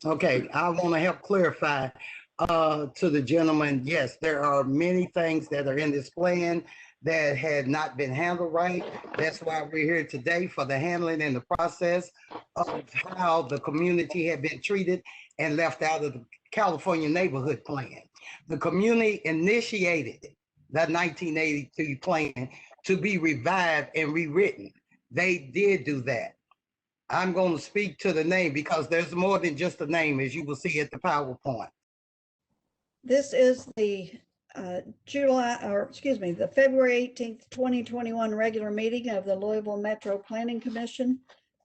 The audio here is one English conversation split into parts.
Okay, I want to help clarify to the gentleman. Yes, there are many things that are in this plan that had not been handled right. That's why we're here today for the handling and the process of how the community had been treated and left out of the California Neighborhood Plan. The community initiated the 1982 plan to be revived and rewritten. They did do that. I'm going to speak to the name because there's more than just a name, as you will see at the PowerPoint. This is the the February 18th, 2021 regular meeting of the Louisville Metro Planning Commission.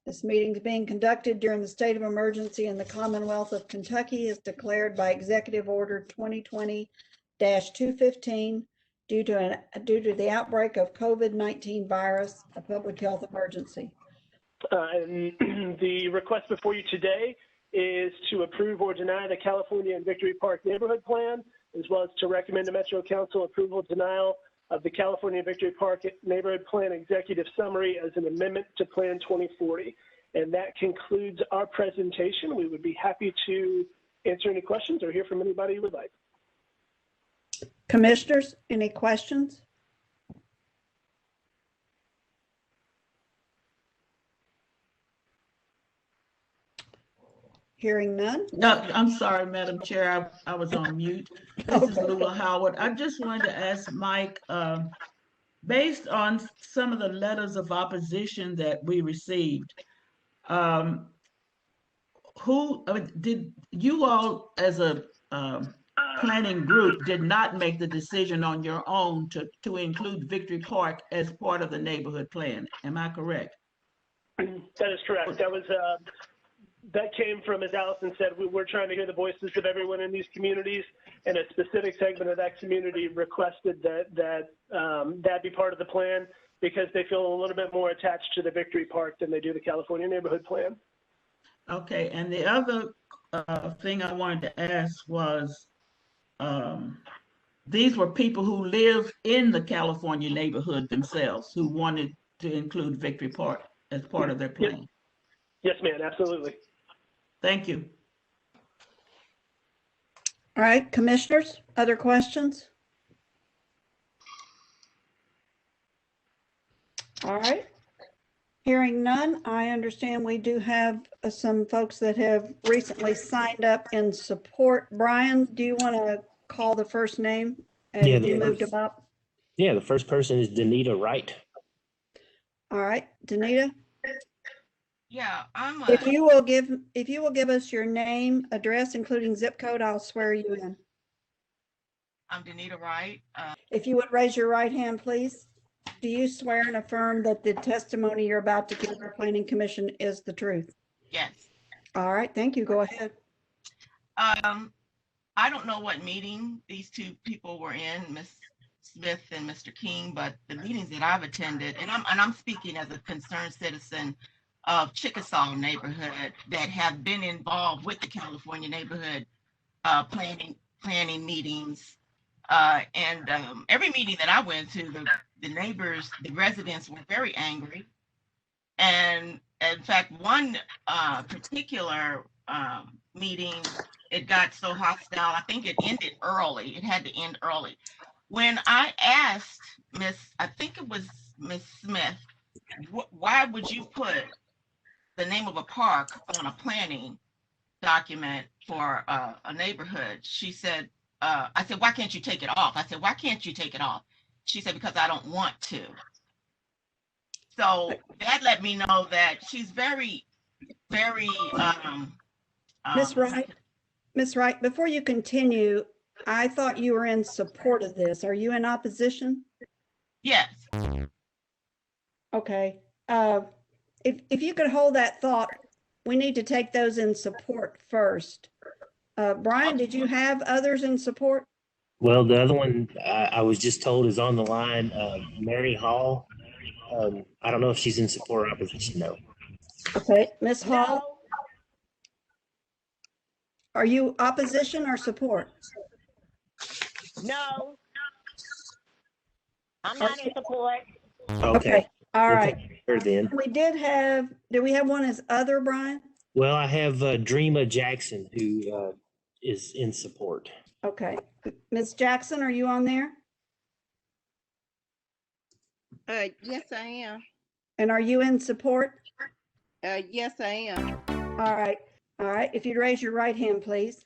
This meeting is being conducted during the state of emergency in the Commonwealth of Kentucky as declared by Executive Order 2020-215 due to the outbreak of COVID-19 virus, a public health emergency. And the request before you today is to approve or deny the California and Victory Park Neighborhood Plan, as well as to recommend to Metro Council approval denial of the California Victory Park Neighborhood Plan Executive Summary as an amendment to Plan 2040. And that concludes our presentation. We would be happy to answer any questions or hear from anybody who would like. Commissioners, any questions? Hearing none. No, I'm sorry, Madam Chair, I was on mute. This is Lula Howard. I just wanted to ask Mike, based on some of the letters of opposition that we received, did you all as a planning group did not make the decision on your own to include Victory Park as part of the neighborhood plan? Am I correct? That is correct. That was that came from, as Allison said, we're trying to hear the voices of everyone in these communities, and a specific segment of that community requested that be part of the plan because they feel a little bit more attached to the Victory Park than they do the California Neighborhood Plan. Okay, and the other thing I wanted to ask was, these were people who live in the California neighborhood themselves who wanted to include Victory Park as part of their plan. Yes, ma'am, absolutely. Thank you. All right, commissioners, other questions? All right. Hearing none, I understand we do have some folks that have recently signed up in support. Brian, do you want to call the first name? Yeah, you moved them up. Yeah, the first person is Danita Wright. All right, Danita. Yeah, if you will give us your name, address, including zip code, I'll swear you in. I'm Danita Wright. If you would raise your right hand, please. Do you swear and affirm that the testimony you're about to give the Planning Commission is the truth? Yes. All right, thank you. Go ahead. I don't know what meeting these two people were in, Ms. Smith and Mr. King, but the meetings that I've attended, and I'm speaking as a concerned citizen of Chickasaw neighborhood that have been involved with the California neighborhood planning meetings. And every meeting that I went to, the neighbors, the residents were very angry. And in fact, one particular meeting, it got so hostile, I think it ended early. It had to end early. When I asked I think it was Miss Smith, why would you put the name of a park on a planning document for a neighborhood? She said, I said, why can't you take it off? I said, why can't you take it off? She said, because I don't want to. So that let me know that she's very, very. Miss Wright, before you continue, I thought you were in support of this. Are you in opposition? Yes. Okay. If you could hold that thought, we need to take those in support first. Brian, did you have others in support? Well, the other one I was just told is on the line, Mary Hall. I don't know if she's in support or opposition, though. Okay, Ms. Hall, are you opposition or support? No, I'm not in support. Okay. All right. Then. We did we have one as other, Brian? Well, I have Dreama Jackson who is in support. Okay. Ms. Jackson, are you on there? Yes, I am. And are you in support? Yes, I am. All right. All right. If you'd raise your right hand, please.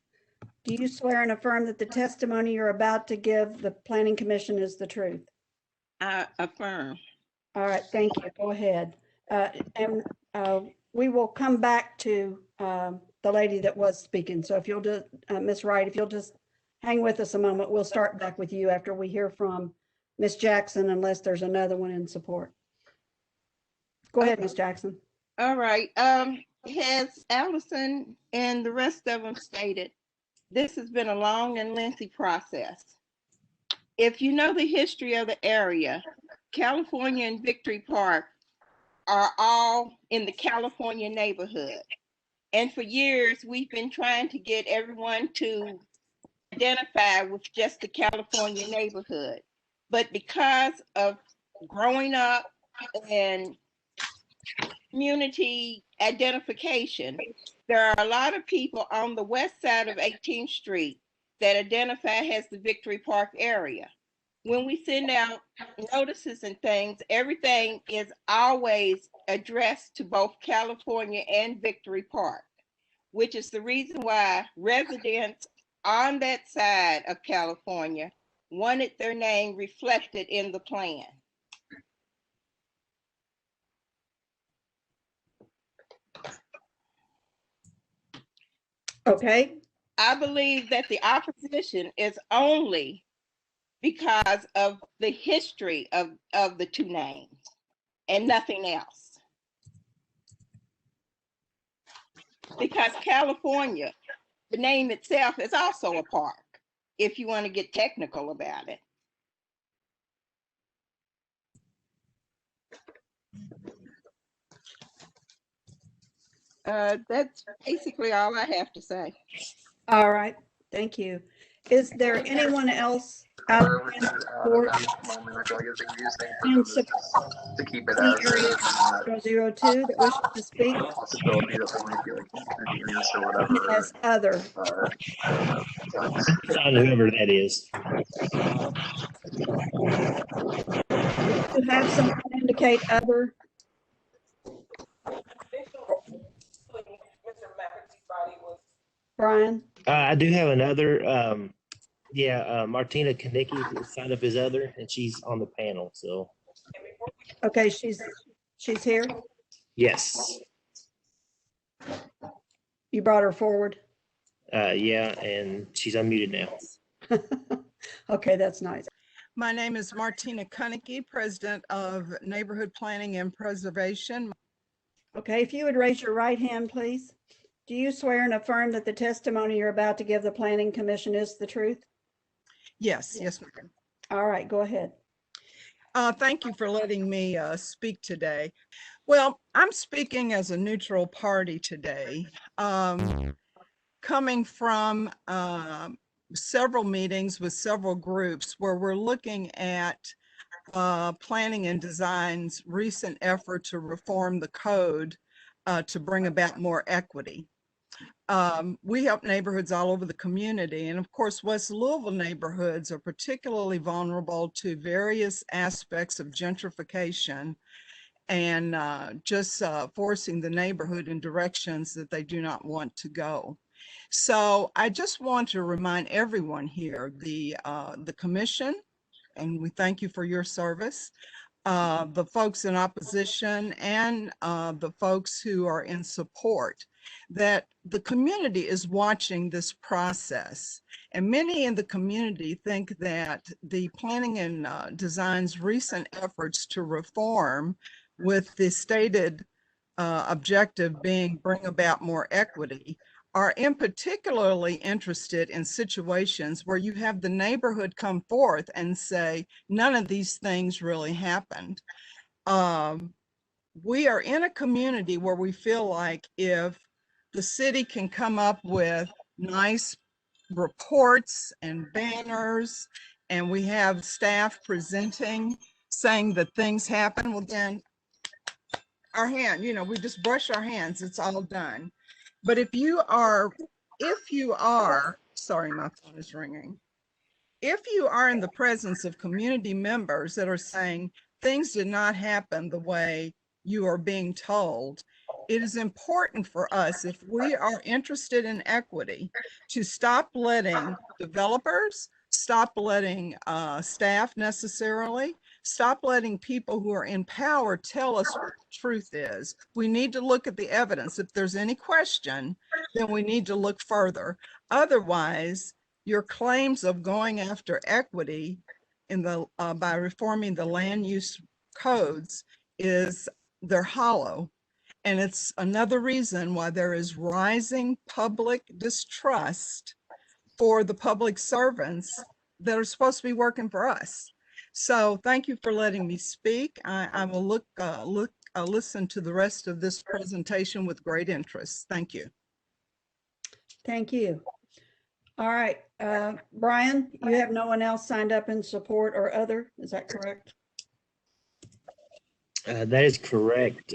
Do you swear and affirm that the testimony you're about to give the Planning Commission is the truth? I affirm. All right. Thank you. Go ahead. And we will come back to the lady that was speaking. So if you'll just, Ms. Wright, if you'll just hang with us a moment, we'll start back with you after we hear from Ms. Jackson, unless there's another one in support. Go ahead, Ms. Jackson. All right. Has Allison and the rest of them stated, this has been a long and lengthy process. If you know the history of the area, California and Victory Park are all in the California neighborhood. And for years, we've been trying to get everyone to identify with just the California neighborhood. But because of growing up and community identification, there are a lot of people on the west side of 18th Street that identify as the Victory Park area. When we send out notices and things, everything is always addressed to both California and Victory Park, which is the reason why residents on that side of California wanted their name reflected in the plan. Okay. I believe that the opposition is only because of the history of the two names and nothing else. Because California, the name itself is also a park, if you want to get technical about it. That's basically all I have to say. All right. Thank you. Is there anyone else out there in support in to keep it the area 002 that wishes to speak? possibility that we might be like inconvenienced or whatever. As other. Not whoever that is. You have someone indicate other. Brian? I do have another. Martina Kanicki signed up as other, and she's on the panel. So. Okay, she's here. Yes. You brought her forward. Yeah, and she's unmuted now. Okay, that's nice. My name is Martina Kanicki, President of Neighborhood Planning and Preservation. Okay, if you would raise your right hand, please. Do you swear and affirm that the testimony you're about to give the Planning Commission is the truth? Yes, ma'am. All right, go ahead. Thank you for letting me speak today. Well, I'm speaking as a neutral party today, coming from several meetings with several groups where we're looking at Planning and Design's recent effort to reform the code to bring about more equity. We help neighborhoods all over the community, and of course, West Louisville neighborhoods are particularly vulnerable to various aspects of gentrification and just forcing the neighborhood in directions that they do not want to go. So I just want to remind everyone here, the commission, and we thank you for your service, the folks in opposition and the folks who are in support, that the community is watching this process. And many in the community think that the Planning and Design's recent efforts to reform, with the stated objective being bring about more equity, are in particularly interested in situations where you have the neighborhood come forth and say, none of these things really happened. We are in a community where we feel like if the city can come up with nice reports and banners, and we have staff presenting, saying that things happen, well then our hand, we just brush our hands, it's all done. But if you are, sorry, my phone is ringing. If you are in the presence of community members that are saying things did not happen the way you are being told, it is important for us, if we are interested in equity, to stop letting developers, stop letting staff necessarily, stop letting people who are in power tell us what the truth is. We need to look at the evidence. If there's any question, then we need to look further. Otherwise, your claims of going after equity in the by reforming the land use codes they're hollow. And it's another reason why there is rising public distrust for the public servants that are supposed to be working for us. So thank you for letting me speak. I will listen to the rest of this presentation with great interest. Thank you. Thank you. All right, Brian, you have no one else signed up in support or other, is that correct? That is correct.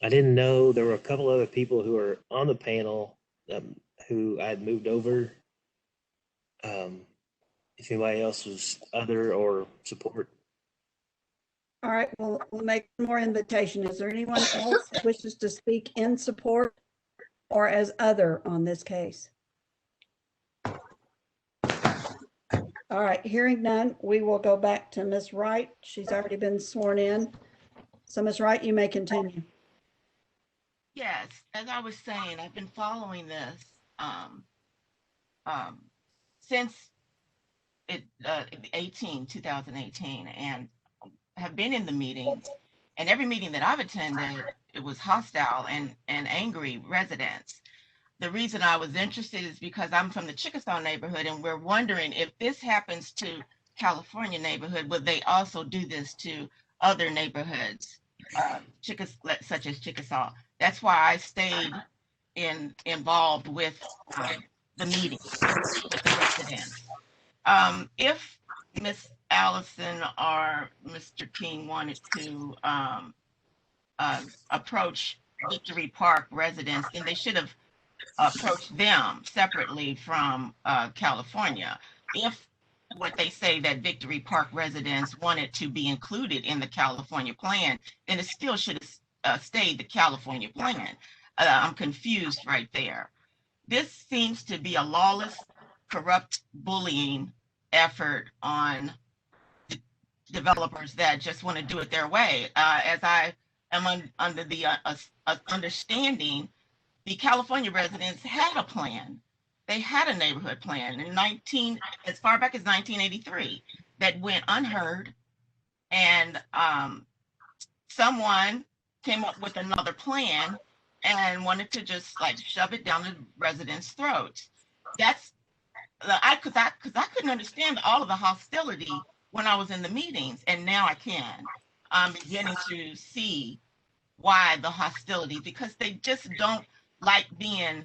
I didn't know there were a couple other people who were on the panel who I had moved over. If anybody else was other or support. All right, we'll make more invitation. Is there anyone else that wishes to speak in support or as other on this case? All right, hearing none, we will go back to Ms. Wright. She's already been sworn in. So Ms. Wright, you may continue. Yes, as I was saying, I've been following this since 2018, and have been in the meetings. And every meeting that I've attended, it was hostile and angry residents. The reason I was interested is because I'm from the Chickasaw neighborhood, and we're wondering if this happens to California neighborhood, would they also do this to other neighborhoods, such as Chickasaw? That's why I stayed involved with the meetings with the residents. If Miss Allison or Mr. King wanted to approach Victory Park residents, then they should have approached them separately from California. If what they say that Victory Park residents wanted to be included in the California plan, then it still should have stayed the California plan. I'm confused right there. This seems to be a lawless, corrupt bullying effort on developers that just want to do it their way. As I am under the understanding, the California residents had a plan. They had a neighborhood plan as far back as 1983 that went unheard, and someone came up with another plan and wanted to just like shove it down the residents' throats. That's because I couldn't understand all of the hostility when I was in the meetings, and now I can. I'm beginning to see why the hostility, because they just don't like being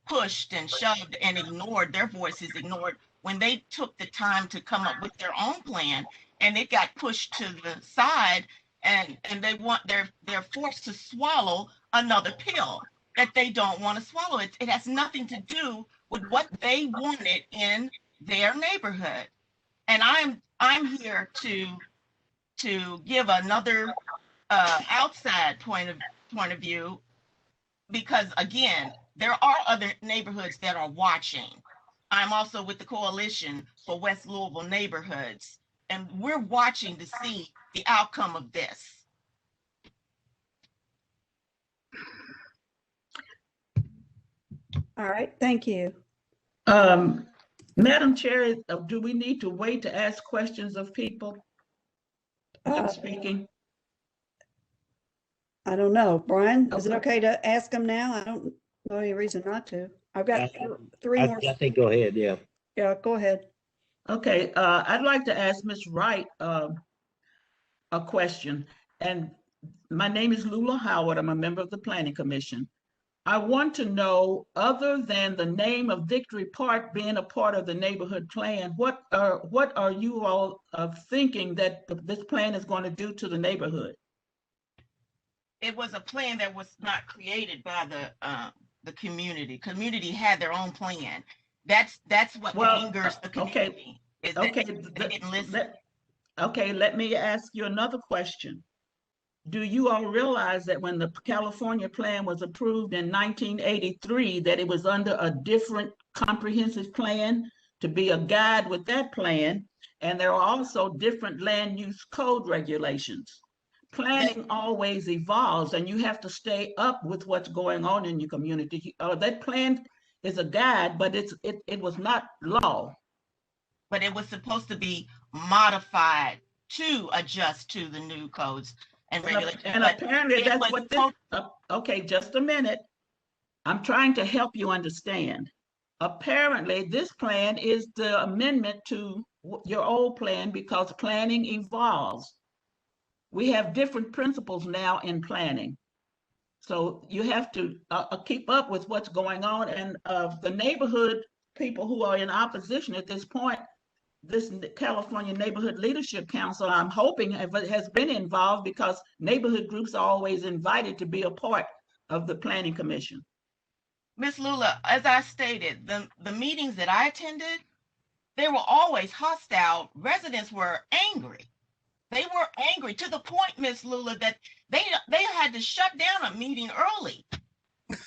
pushed and shoved and ignored, their voices ignored when they took the time to come up with their own plan, and it got pushed to the side, and they're forced to swallow another pill that they don't want to swallow. It has nothing to do with what they wanted in their neighborhood. And I'm here to give another outside point of view, because again, there are other neighborhoods that are watching. I'm also with the Coalition for West Louisville Neighborhoods, and we're watching to see the outcome of this. All right, thank you. Madam Chair, do we need to wait to ask questions of people speaking? I don't know. Brian, is it okay to ask them now? I don't know any reason not to. I've got three more. I think go ahead, yeah. Yeah, go ahead. Okay, I'd like to ask Ms. Wright a question. And my name is Lula Howard. I'm a member of the Planning Commission. I want to know, other than the name of Victory Park being a part of the neighborhood plan, what are you all thinking that this plan is going to do to the neighborhood? It was a plan that was not created by the the community. Community had their own plan. That's what Well, angers the okay, community, is that okay, they didn't listen. okay, let me ask you another question. Do you all realize that when the California plan was approved in 1983, that it was under a different comprehensive plan to be a guide with that plan? And there are also different land use code regulations. Planning always evolves and you have to stay up with what's going on in your community. That plan is a guide, but it was not law. But it was supposed to be modified to adjust to the new codes and regulations. And apparently that's what this, okay, just a minute. I'm trying to help you understand. Apparently this plan is the amendment to your old plan because planning evolves. We have different principles now in planning. So you have to keep up with what's going on, and the neighborhood people who are in opposition at this point, this California Neighborhood Leadership Council, I'm hoping has been involved because neighborhood groups are always invited to be a part of the Planning Commission. Ms. Lula, as I stated, the meetings that I attended, they were always hostile. Residents were angry. They were angry to the point, Ms. Lula, that they had to shut down a meeting early.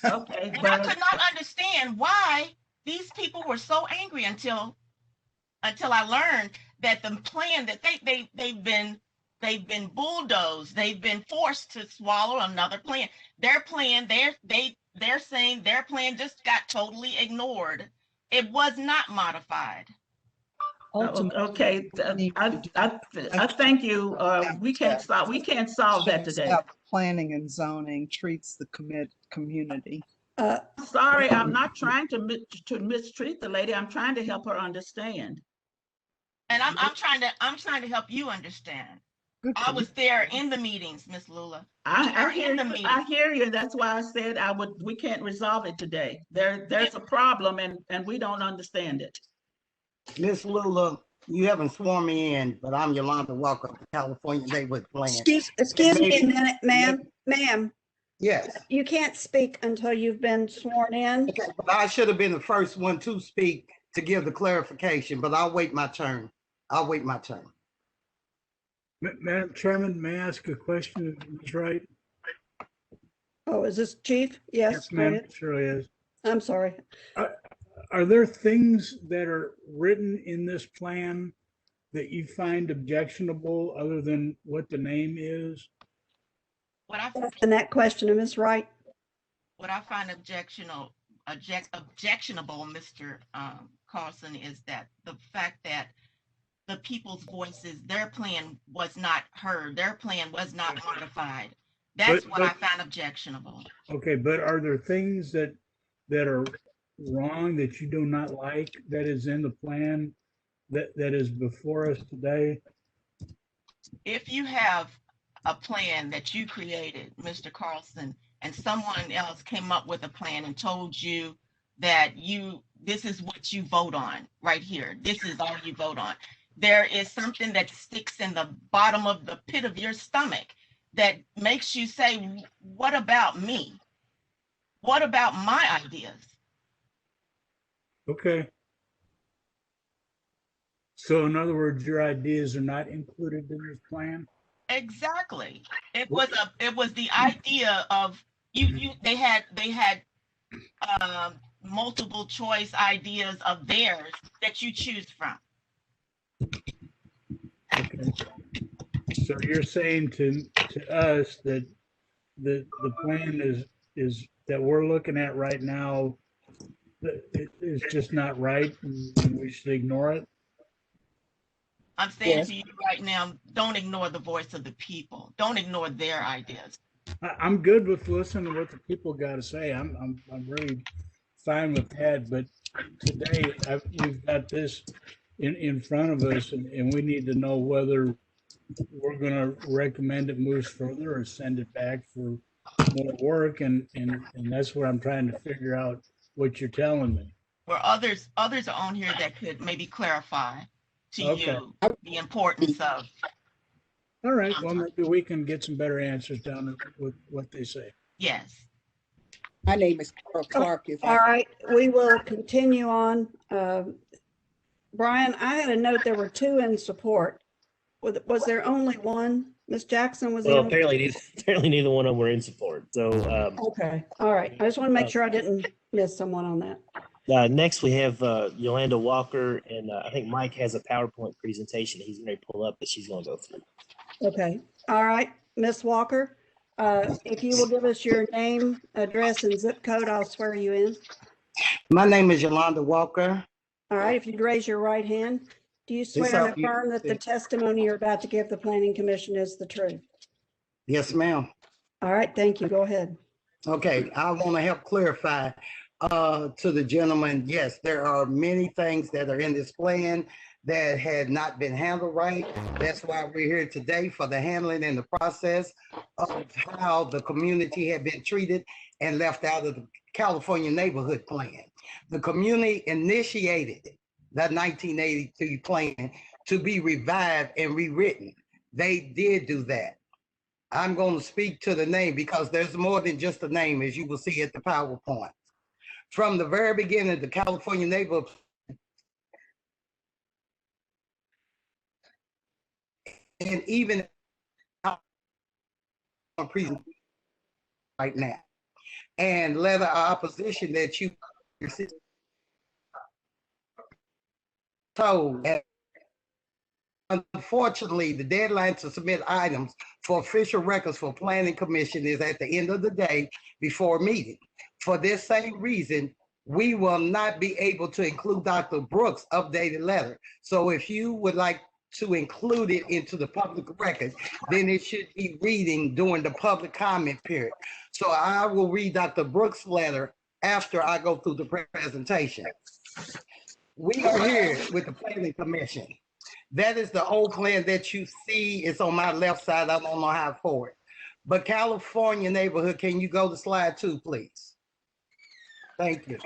Okay, and I could not understand why these people were so angry until I learned that the plan that they've been bulldozed, they've been forced to swallow another plan. Their plan, they're saying their plan just got totally ignored. It was not modified. Okay, I thank you. We can't solve that today. Planning and zoning treats the community. Sorry, I'm not trying to mistreat the lady. I'm trying to help her understand. And I'm trying to help you understand. I was there in the meetings, Miss Lula. I hear you. That's why I said we can't resolve it today. There's a problem and we don't understand it. Miss Lula, you haven't sworn me in, but I'm Yolanda Walker, California Neighborhood Plan. Excuse me a minute, ma'am. Yes. You can't speak until you've been sworn in. Okay, but I should have been the first one to speak to give the clarification, but I'll wait my turn. Madam Chairman, may I ask a question, Ms. Wright? Oh, is this Chief? Yes, go ma'am, ahead. it surely is. I'm sorry. Are there things that are written in this plan that you find objectionable other than what the name is? And that question of Ms. Wright. What I find objectionable, Mr. Carlson, is that the fact that the people's voices, their plan was not heard, their plan was not modified. That's what I find objectionable. Okay, but are there things that are wrong that you do not like that is in the plan that is before us today? If you have a plan that you created, Mr. Carlson, and someone else came up with a plan and told you that this is what you vote on right here, this is all you vote on, there is something that sticks in the bottom of the pit of your stomach that makes you say, what about me? What about my ideas? Okay. So in other words, your ideas are not included in this plan? Exactly. It was the idea of they had multiple choice ideas of theirs that you choose from. Okay. So you're saying to us that the plan is that we're looking at right now, that it is just not right and we should ignore it? I'm saying to you right now, don't ignore the voice of the people. Don't ignore their ideas. I'm good with listening to what the people got to say. I'm really fine with that. But today we've got this in front of us, and we need to know whether we're going to recommend it moves further or send it back for more work. And that's what I'm trying to figure out what you're telling me. Where others are on here that could maybe clarify to you the importance of. All right. Well, maybe we can get some better answers down with what they say. Yes. My name is Carol Clark. All right, we will continue on. Brian, I had a note there were 2 in support. Was there only one? Ms. Jackson was the Well, only? apparently neither one of them were in support. So Okay, all right. I just want to make sure I didn't miss someone on that. next we have Yolanda Walker, and I think Mike has a PowerPoint presentation he's going to pull up that she's going to go through. Okay, all right, Ms. Walker, if you will give us your name, address, and zip code, I'll swear you in. My name is Yolanda Walker. All right, if you'd raise your right hand. Do you swear and affirm that the testimony you're about to give the Planning Commission is the truth? Yes, ma'am. All right, thank you. Go ahead. Okay, I want to help clarify to the gentleman. Yes, there are many things that are in this plan that had not been handled right. That's why we're here today, for the handling and the process of how the community had been treated and left out of the California Neighborhood Plan. The community initiated the 1982 plan to be revived and rewritten. They did do that. I'm going to speak to the name because there's more than just a name, as you will see at the PowerPoint. From the very beginning, the California Neighborhood and even right now, and letter of opposition that you told. Unfortunately, the deadline to submit items for official records for Planning Commission is at the end of the day before meeting. For this same reason, we will not be able to include Dr. Brooks' updated letter. So if you would like to include it into the public record, then it should be reading during the public comment period. So I will read Dr. Brooks' letter after I go through the presentation. We are here with the Planning Commission. That is the old plan that you see. It's on my left side. I don't know how forward. But California Neighborhood, can you go to slide 2, please? Thank you.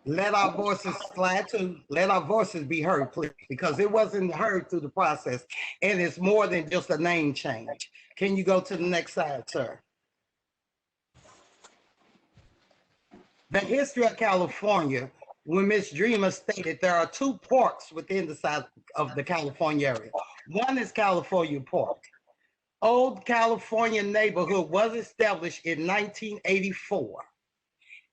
Let our voices, slide 2, let our voices be heard, please, because it wasn't heard through the process. And it's more than just a name change. Can you go to the next slide, sir? The history of California, when Ms. Dreamer stated there are 2 parks within the south of the California area. One is California Park. Old California Neighborhood was established in 1984,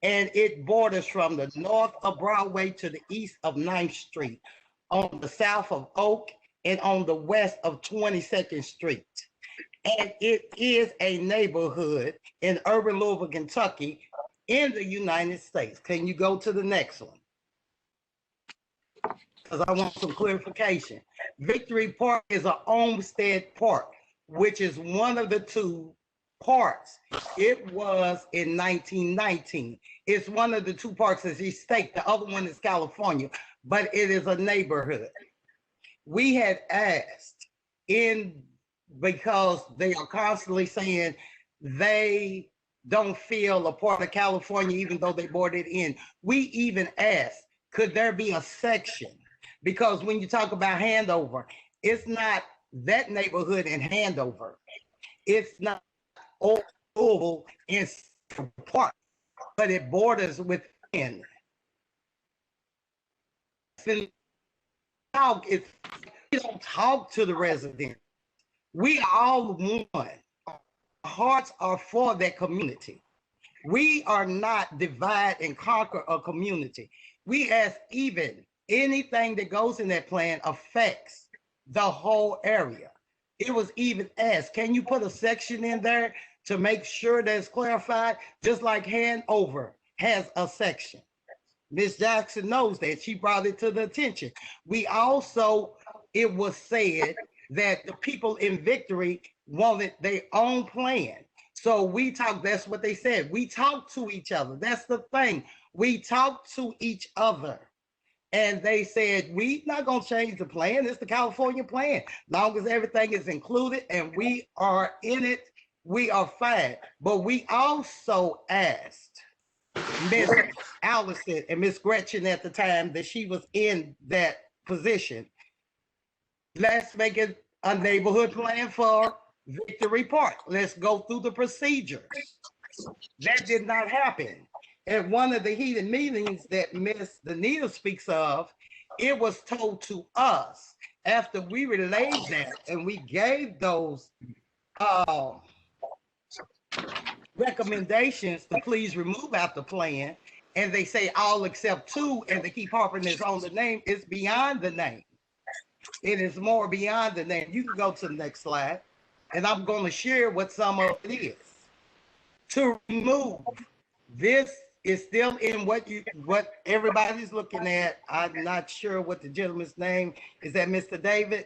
and it borders from the north of Broadway to the east of 9th Street, on the south of Oak, and on the west of 22nd Street. And it is a neighborhood in urban Louisville, Kentucky, in the United States. Can you go to the next one? Because I want some clarification. Victory Park is an Olmsted Park, which is one of the 2 parks. It was in 1919. It's one of the 2 parks as he stated. The other one is California, but it is a neighborhood. We had asked because they are constantly saying they don't feel a part of California, even though they brought it in. We even asked, could there be a section? Because when you talk about handover, it's not that neighborhood in handover. It's not Oval in Park, but it borders within. We don't talk to the residents. We all one. Hearts are for that community. We are not divide and conquer a community. We ask even anything that goes in that plan affects the whole area. It was even asked, can you put a section in there to make sure that's clarified? Just like handover has a section. Ms. Jackson knows that. She brought it to the attention. We also, it was said that the people in Victory wanted their own plan. So we talked, that's what they said. We talked to each other. That's the thing. We talked to each other. And they said, we're not going to change the plan. It's the California plan. Long as everything is included and we are in it, we are fine. But we also asked Miss Allison and Miss Gretchen at the time that she was in that position, let's make it a neighborhood plan for Victory Park. Let's go through the procedures. That did not happen. At one of the heated meetings that Miss Danita speaks of, it was told to us after we relayed that and we gave those recommendations to please remove out the plan, and they say all except two, and they keep harping this on the name. It's beyond the name. It is more beyond the name. You can go to the next slide, and I'm going to share what some of it is. To remove, this is still in what everybody's looking at. I'm not sure what the gentleman's name is. That Mr. Davis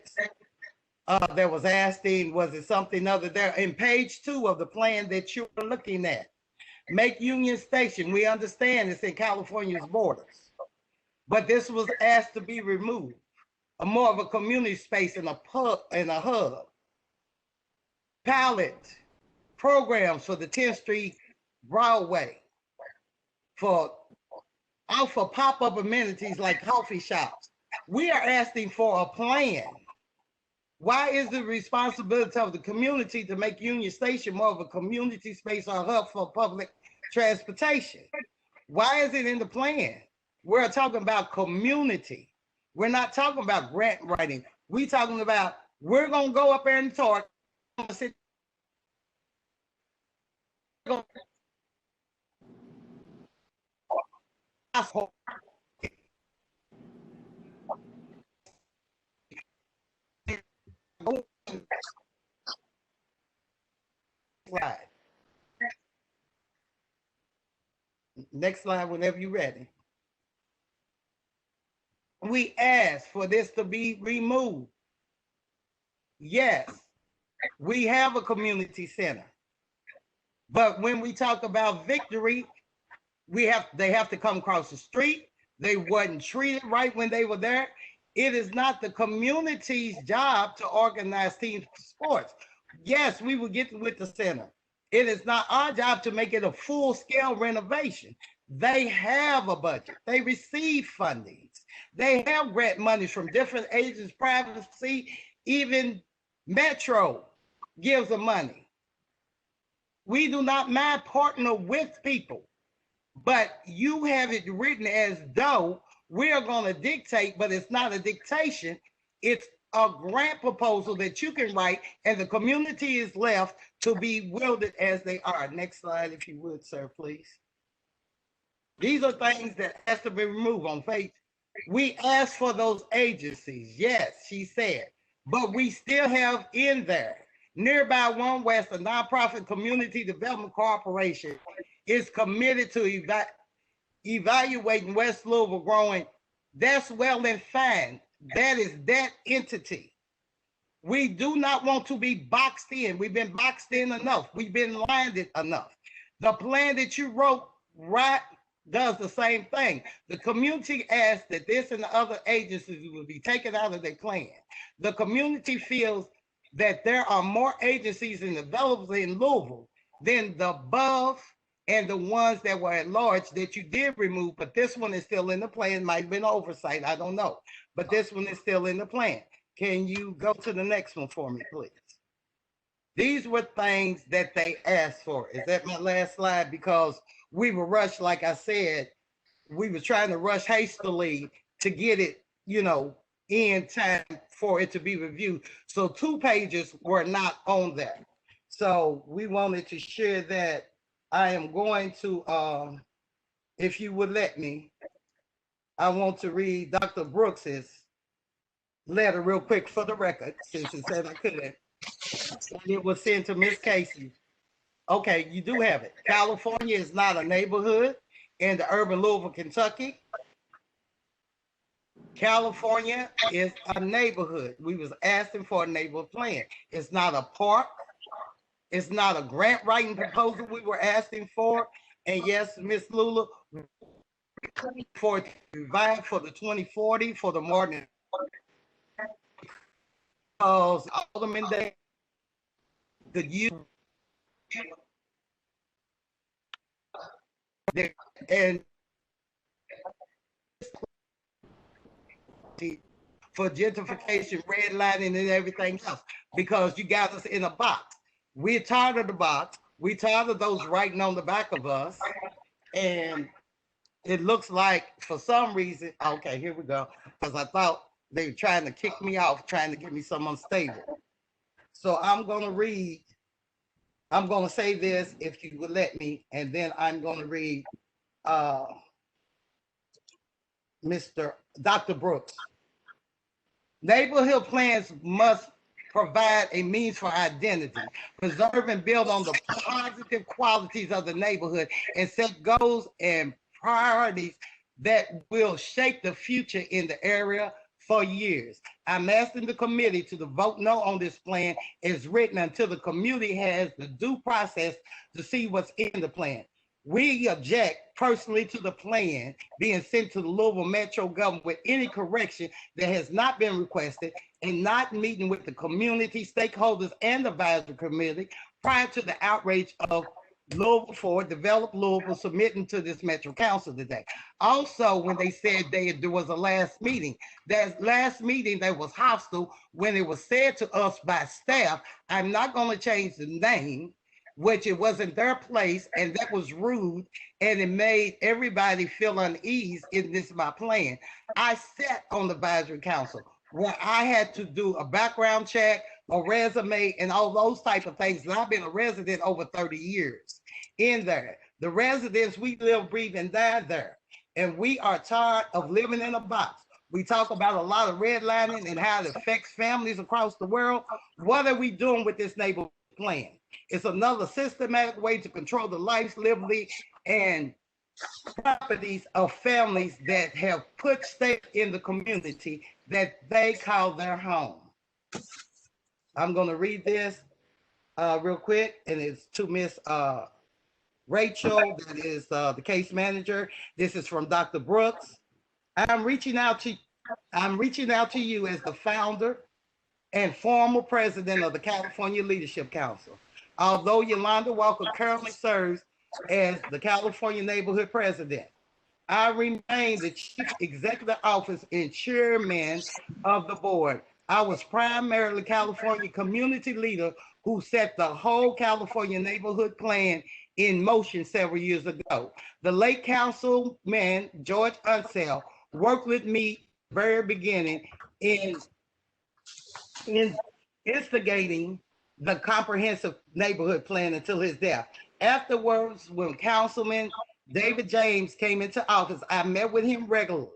that was asking, was it something other there? In page 2 of the plan that you're looking at, make Union Station. We understand it's in California's borders, but this was asked to be removed. A more of a community space and a pub and a hub. Pilot programs for the 10th Street Broadway for pop-up amenities like coffee shops. We are asking for a plan. Why is the responsibility of the community to make Union Station more of a community space or hub for public transportation? Why is it in the plan? We're talking about community. We're not talking about grant writing. We're talking about, we're going to go up there and talk. Slide. Next slide, whenever you're ready. We asked for this to be removed. Yes, we have a community center. But when we talk about Victory, they have to come across the street. They wasn't treated right when they were there. It is not the community's job to organize team sports. Yes, we will get with the center. It is not our job to make it a full-scale renovation. They have a budget. They receive fundings. They have grant monies from different agencies, privacy, even Metro gives them money. We do not mind partner with people, but you have it written as though we're going to dictate, but it's not a dictation. It's a grant proposal that you can write, and the community is left to be wielded as they are. Next slide, if you would, sir, please. These are things that has to be removed on faith. We asked for those agencies. Yes, she said, but we still have in there Nearby One West, a nonprofit community development corporation, is committed to evaluating West Louisville growing. That's well and fine. That is that entity. We do not want to be boxed in. We've been boxed in enough. We've been landed enough. The plan that you wrote right does the same thing. The community asked that this and the other agencies will be taken out of their plan. The community feels that there are more agencies and developers in Louisville than the above and the ones that were at large that you did remove, but this one is still in the plan. Might have been oversight, I don't know. But this one is still in the plan. Can you go to the next one for me, please? These were things that they asked for. Is that my last slide? Because we were rushed, like I said, we were trying to rush hastily to get it, in time for it to be reviewed. So 2 pages were not on there. So we wanted to share that. I am going to, if you would let me, I want to read Dr. Brooks's letter real quick for the record, since it said I couldn't. And it was sent to Miss Casey. Okay, you do have it. California is not a neighborhood in the urban Louisville, Kentucky. California is a neighborhood. We was asking for a neighborhood plan. It's not a park. It's not a grant writing proposal we were asking for. And yes, Miss Lula, for it to revive for the 2040 for the Martin. Because Alderman Day could use and for gentrification, redlining, and everything else, because you got us in a box. We're tired of the box. We're tired of those writing on the back of us. And it looks like for some reason, okay, here we go. Because I thought they were trying to kick me off, trying to get me some unstable. So I'm going to say this if you would let me, and then I'm going to read Dr. Brooks. Neighborhood plans must provide a means for identity, preserve and build on the positive qualities of the neighborhood, and set goals and priorities that will shape the future in the area for years. I'm asking the committee to vote no on this plan as written until the community has the due process to see what's in the plan. We object personally to the plan being sent to the Louisville Metro Government with any correction that has not been requested and not meeting with the community, stakeholders, and the advisory committee prior to the outrage of Louisville Forward, Develop Louisville, submitting to this Metro Council today. Also, when they said there was a last meeting, that last meeting that was hostile when it was said to us by staff, I'm not going to change the name, which it wasn't their place, and that was rude, and it made everybody feel unease in this my plan. I sat on the advisory council where I had to do a background check, a resume, and all those type of things. And I've been a resident over 30 years in there. The residents, we live, breathe, and die there. And we are tired of living in a box. We talk about a lot of redlining and how it affects families across the world. What are we doing with this neighborhood plan? It's another systematic way to control the lives, liberty, and properties of families that have put stakes in the community that they call their home. I'm going to read this real quick, and it's to Miss Rachel, that is the case manager. This is from Dr. Brooks. I'm reaching out to you as the founder and former president of the California Leadership Council. Although Yolanda Walker currently serves as the California Neighborhood President, I remain the Chief Executive Officer and Chairman of the board. I was primarily California community leader who set the whole California Neighborhood Plan in motion several years ago. The late Councilman George Unsell worked with me at the very beginning in instigating the comprehensive neighborhood plan until his death. Afterwards, when Councilman David James came into office, I met with him regularly.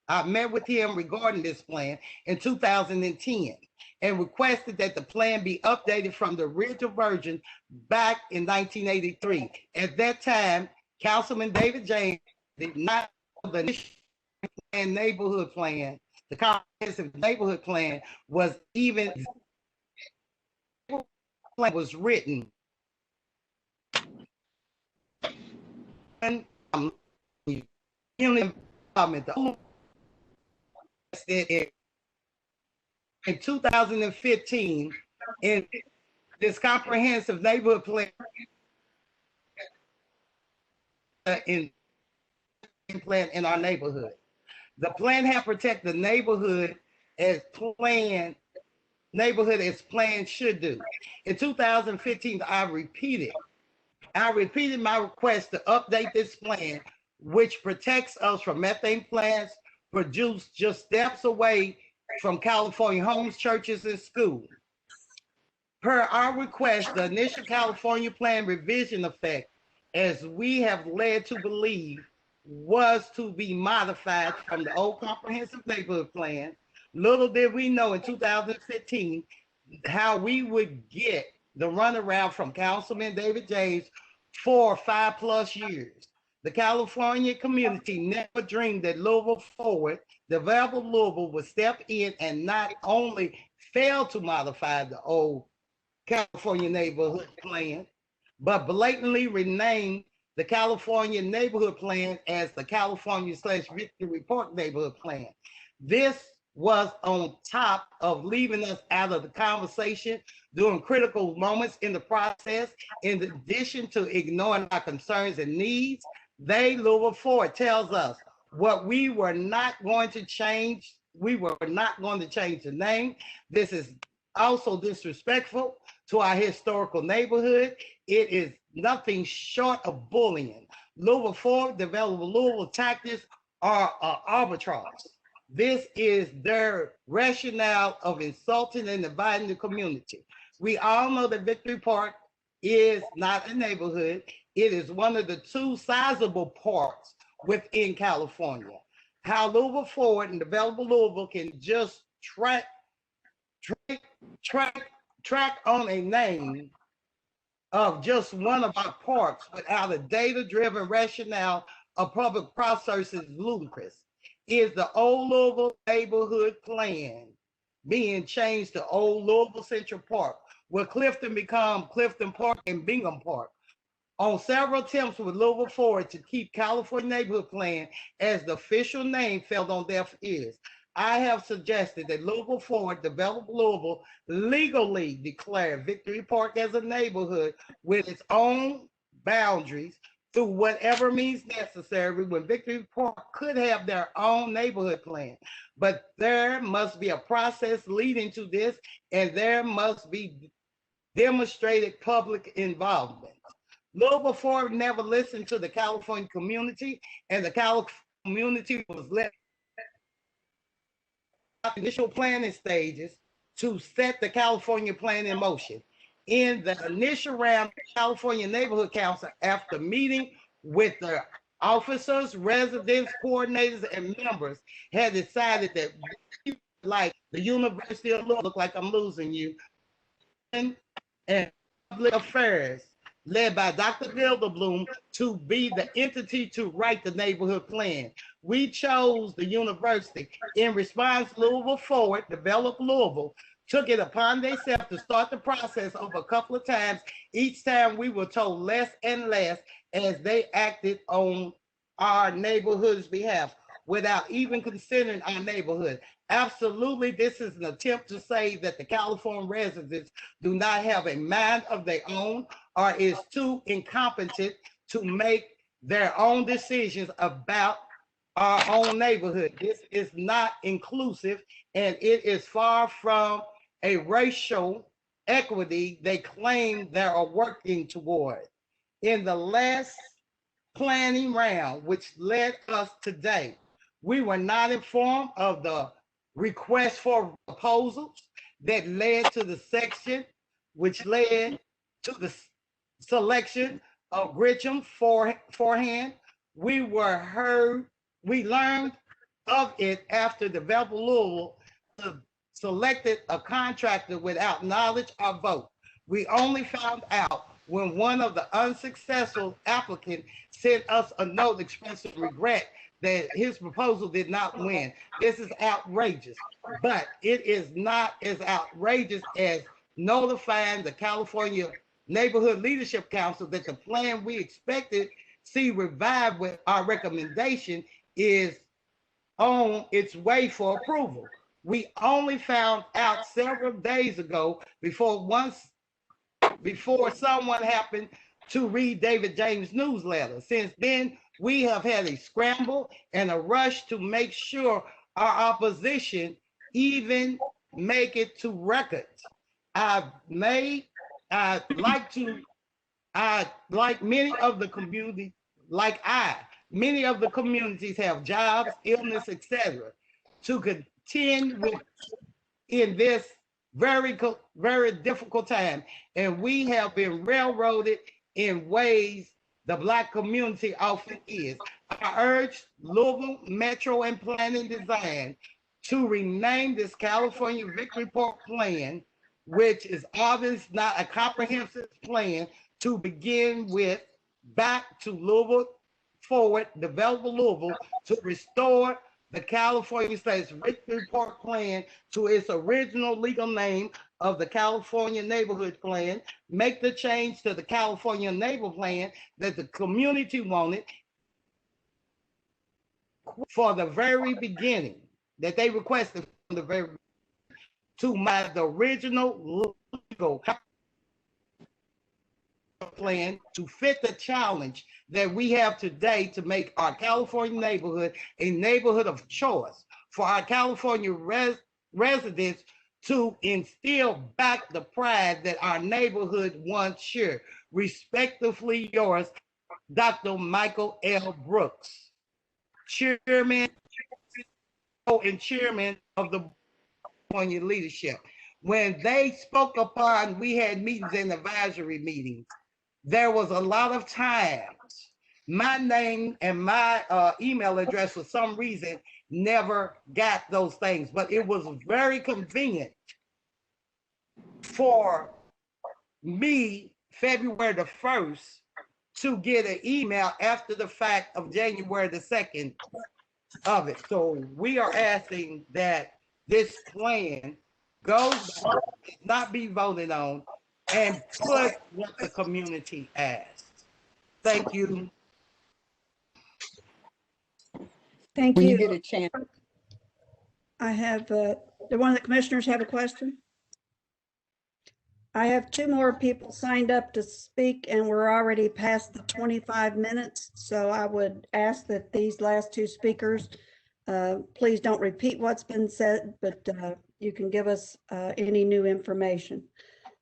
I met with him regarding this plan in 2010 and requested that the plan be updated from the original version back in 1983. At that time, Councilman David James did not know the neighborhood plan, the comprehensive neighborhood plan was written. And in 2015, in this comprehensive neighborhood plan in our neighborhood. The plan had protected the neighborhood as planned should do. In 2015, I repeated my request to update this plan, which protects us from methane plants produced just steps away from California homes, churches, and schools. Per our request, the initial California plan revision effect, as we have led to believe, was to be modified from the old comprehensive neighborhood plan. Little did we know in 2015 how we would get the runaround from Councilman David James for 5+ years. The California community never dreamed that Louisville Forward, Develop Louisville, would step in and not only fail to modify the old California neighborhood plan, but blatantly rename the California neighborhood plan as the California/Victory Park neighborhood plan. This was on top of leaving us out of the conversation during critical moments in the process. In addition to ignoring our concerns and needs, Louisville Forward tells us what we were not going to change. We were not going to change the name. This is also disrespectful to our historical neighborhood. It is nothing short of bullying. Louisville Forward, developing Louisville tactics are arbitrage. This is their rationale of insulting and dividing the community. We all know that Victory Park is not a neighborhood. It is one of the two sizable parks within California. How Louisville Forward and Developable Louisville can just track on a name of just one of our parks without a data-driven rationale of public process is ludicrous. Is the old Louisville neighborhood plan being changed to Old Louisville Central Park? Will Clifton become Clifton Park and Bingham Park? On several attempts with Louisville Forward to keep California Neighborhood Plan as the official name fell on deaf ears. I have suggested that Louisville Forward, Develop Louisville, legally declare Victory Park as a neighborhood with its own boundaries through whatever means necessary, when Victory Park could have their own neighborhood plan. But there must be a process leading to this, and there must be demonstrated public involvement. Louisville Forward never listened to the California community, and the California community was let initial planning stages to set the California plan in motion. In the initial round, California Neighborhood Council, after meeting with the officers, residents, coordinators, and members, had decided that, like the University of Louisville, look like I'm losing you, and public affairs, led by Dr. Gilderbloom, to be the entity to write the neighborhood plan. We chose the university. In response, Louisville Forward, Develop Louisville, took it upon themselves to start the process over a couple of times. Each time we were told less and less as they acted on our neighborhood's behalf without even considering our neighborhood. Absolutely, this is an attempt to say that the California residents do not have a mind of their own or is too incompetent to make their own decisions about our own neighborhood. This is not inclusive, and it is far from a racial equity they claim they are working toward. In the last planning round, which led us today, we were not informed of the request for proposals that led to the section, which led to the selection of Grisham forehand. We learned of it after Develop Louisville selected a contractor without knowledge or vote. We only found out when one of the unsuccessful applicants sent us a note expressing regret that his proposal did not win. This is outrageous, but it is not as outrageous as notifying the California Neighborhood Leadership Council that the plan we expected see revived with our recommendation is on its way for approval. We only found out several days ago before someone happened to read David James' newsletter. Since then, we have had a scramble and a rush to make sure our opposition even make it to record. Many of the communities have jobs, illness, etc. to contend with in this very difficult time, and we have been railroaded in ways the Black community often is. I urge Louisville Metro and Planning Design to rename this California Victory Park plan, which is obviously not a comprehensive plan, to begin with, back to Louisville Forward, Develop Louisville, to restore the California State's Victory Park Plan to its original legal name of the California Neighborhood Plan, make the change to the California Neighborhood Plan that the community wanted for the very beginning, that they requested from the very beginning, to the original legal plan to fit the challenge that we have today to make our California neighborhood a neighborhood of choice for our California residents to instill back the pride that our neighborhood once shared. Respectfully yours, Dr. Michael L. Brooks, Chairman and Chairman of the California Leadership. When they spoke upon, we had meetings and advisory meetings. There was a lot of times my name and my email address for some reason never got those things, but it was very convenient for me February the 1st to get an email after the fact of January the 2nd of it. So we are asking that this plan goes, not be voted on, and put what the community asked. Thank you. Thank When you you. get a chance, I have, do one of the commissioners have a question? I have two more people signed up to speak and we're already past the 25 minutes. So I would ask that these last two speakers, please don't repeat what's been said, but you can give us any new information.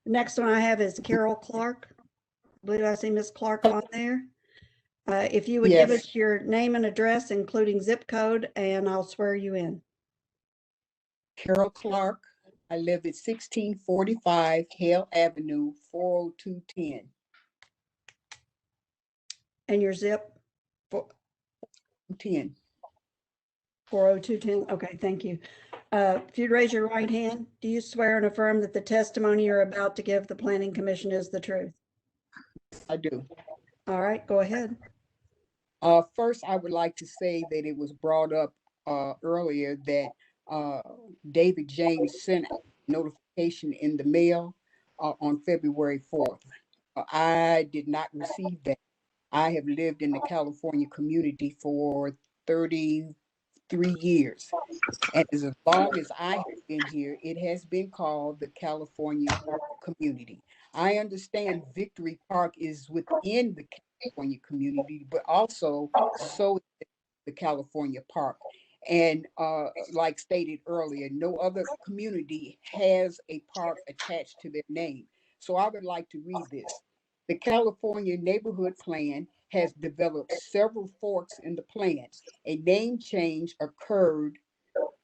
The next one I have is Carol Clark. I believe I see Ms. Clark on there. If you would give Yes. us your name and address, including zip code, and I'll swear you in. Carol Clark. I live at 1645 Hale Avenue, 40210. And your zip? 10. 40210. Okay, thank you. If you'd raise your right hand, do you swear and affirm that the testimony you're about to give the Planning Commission is the truth? I do. All right, go ahead. First, I would like to say that it was brought up earlier that David James sent notification in the mail on February 4th. I did not receive that. I have lived in the California community for 33 years. And as long as I have been here, it has been called the California community. I understand Victory Park is within the California community, but also so is the California Park. And like stated earlier, no other community has a park attached to their name. So I would like to read this. The California Neighborhood Plan has developed several forks in the plan. A name change occurred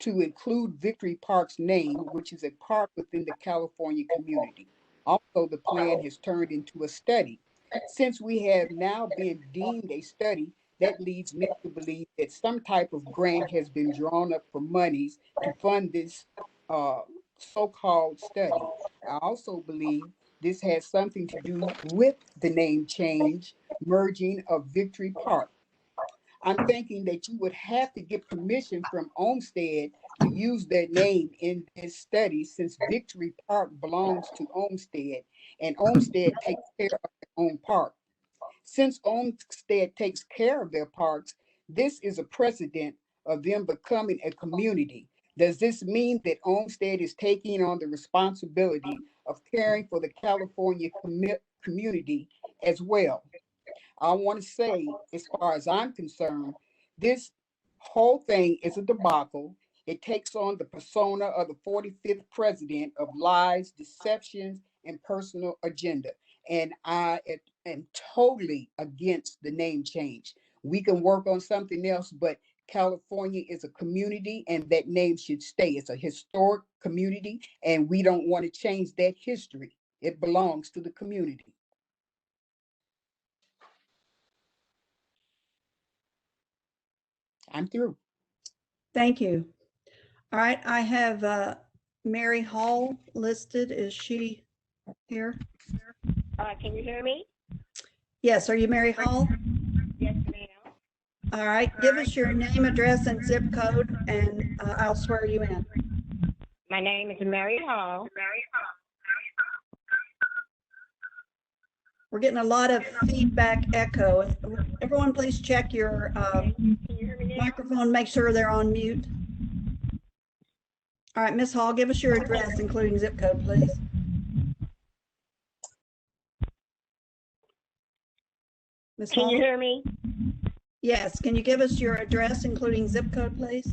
to include Victory Park's name, which is a park within the California community. Also, the plan has turned into a study. Since we have now been deemed a study, that leads me to believe that some type of grant has been drawn up for monies to fund this so-called study. I also believe this has something to do with the name change, merging of Victory Park. I'm thinking that you would have to get permission from Olmsted to use their name in this study, since Victory Park belongs to Olmsted and Olmsted takes care of their own park. Since Olmsted takes care of their parks, this is a precedent of them becoming a community. Does this mean that Olmsted is taking on the responsibility of caring for the California community as well? I want to say, as far as I'm concerned, this whole thing is a debacle. It takes on the persona of the 45th president of lies, deceptions, and personal agenda. And I am totally against the name change. We can work on something else, but California is a community and that name should stay. It's a historic community and we don't want to change that history. It belongs to the community. I'm through. Thank you. All right, I have Mary Hall listed. Is she here? Can you hear me? Yes, are you Mary Hall? Yes, ma'am. All right, give us your name, address, and zip code, and I'll swear you in. My name is Mary Hall. We're getting a lot of feedback echo. Everyone, please check your microphone, make sure they're on mute. All right, Ms. Hall, give us your address, including zip code, please. Ms. Can Hall? you hear me? Yes, can you give us your address, including zip code, please?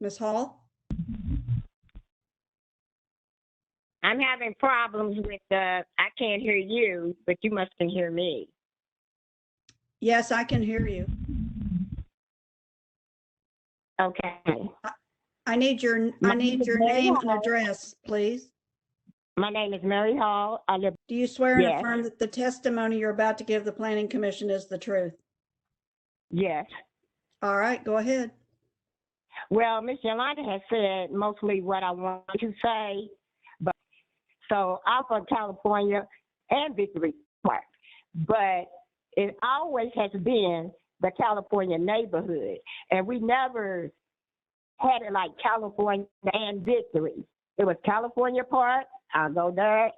Ms. Hall? I'm having problems with I can't hear you, but you must can hear me. Yes, I can hear you. Okay. I need your name and address, please. My name is Mary Hall. I live. Do you swear and Yes. affirm that the testimony you're about to give the Planning Commission is the truth? Yes. All right, go ahead. Well, Miss Yolanda has said mostly what I want to say, but so I'm from California and Victory Park, but it always has been the California neighborhood, and we never had it like California and Victory. It was California Park. I'll go there,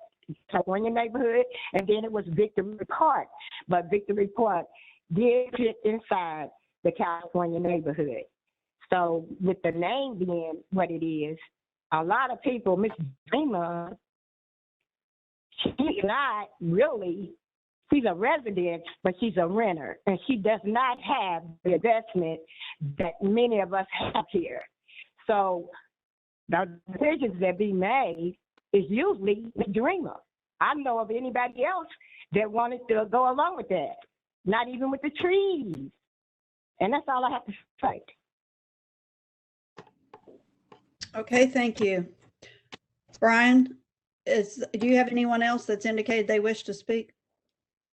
California neighborhood, and then it was Victory Park. But Victory Park did fit inside the California neighborhood. So with the name being what it is, a lot of people, Miss Dreamer, she's not really, she's a resident, but she's a renter, and she does not have the investment that many of us have here. So the decisions that be made is usually the dreamer. I know of anybody else that wanted to go along with that, not even with the trees. And that's all I have to say. Okay, thank you. Brian, do you have anyone else that's indicated they wish to speak?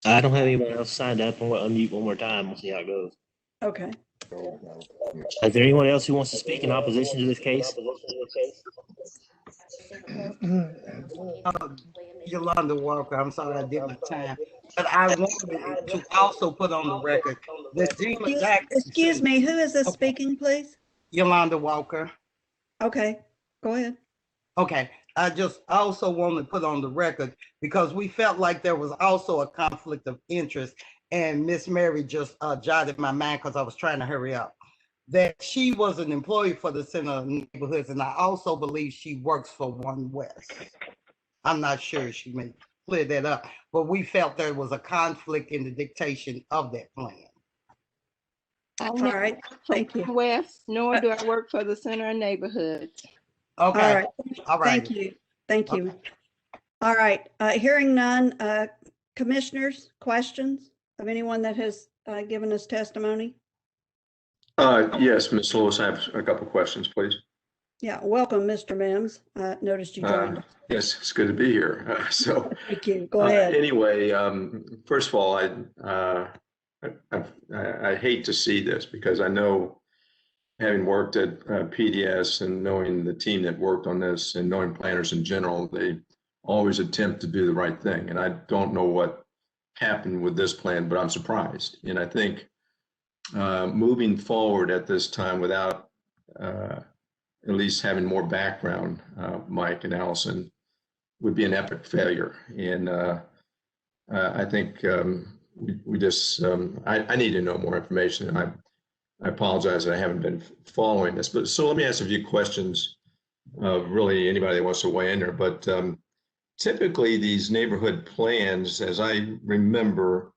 I don't have anyone else signed up. I'm going to unmute one more time. We'll see how it goes. Okay. Is there anyone else who wants to speak in opposition to this case? Yolanda Walker, I'm sorry I did my time, but I wanted to also put on the record that Gina Jackson. Excuse me, who is this speaking, please? Yolanda Walker. Okay, go ahead. Okay, I just also want to put on the record because we felt like there was also a conflict of interest, and Miss Mary just jotted my mind because I was trying to hurry up, that she was an employee for the Center of Neighborhoods, and I also believe she works for One West. I'm not sure, she may clear that up, but we felt there was a conflict in the dictation of that plan. All right, thank you. West, nor do I work for the Center of Neighborhoods. Okay. All right. Thank you. Thank you. All right. Hearing none, commissioners, questions of anyone that has given us testimony? Yes, Ms. Lewis, I have a couple of questions, please. Yeah, welcome, Mr. Mims. Noticed you joined us. Yes, it's good to be here. Thank you. Go ahead. Anyway, first of all, I hate to see this because I know, having worked at PDS and knowing the team that worked on this and knowing planners in general, they always attempt to do the right thing. And I don't know what happened with this plan, but I'm surprised. And I think moving forward at this time without at least having more background, Mike and Allison, would be an epic failure. And I think we just, I need to know more information. And I apologize that I haven't been following this, but so let me ask a few questions of really anybody that wants to weigh in there. But typically these neighborhood plans, as I remember,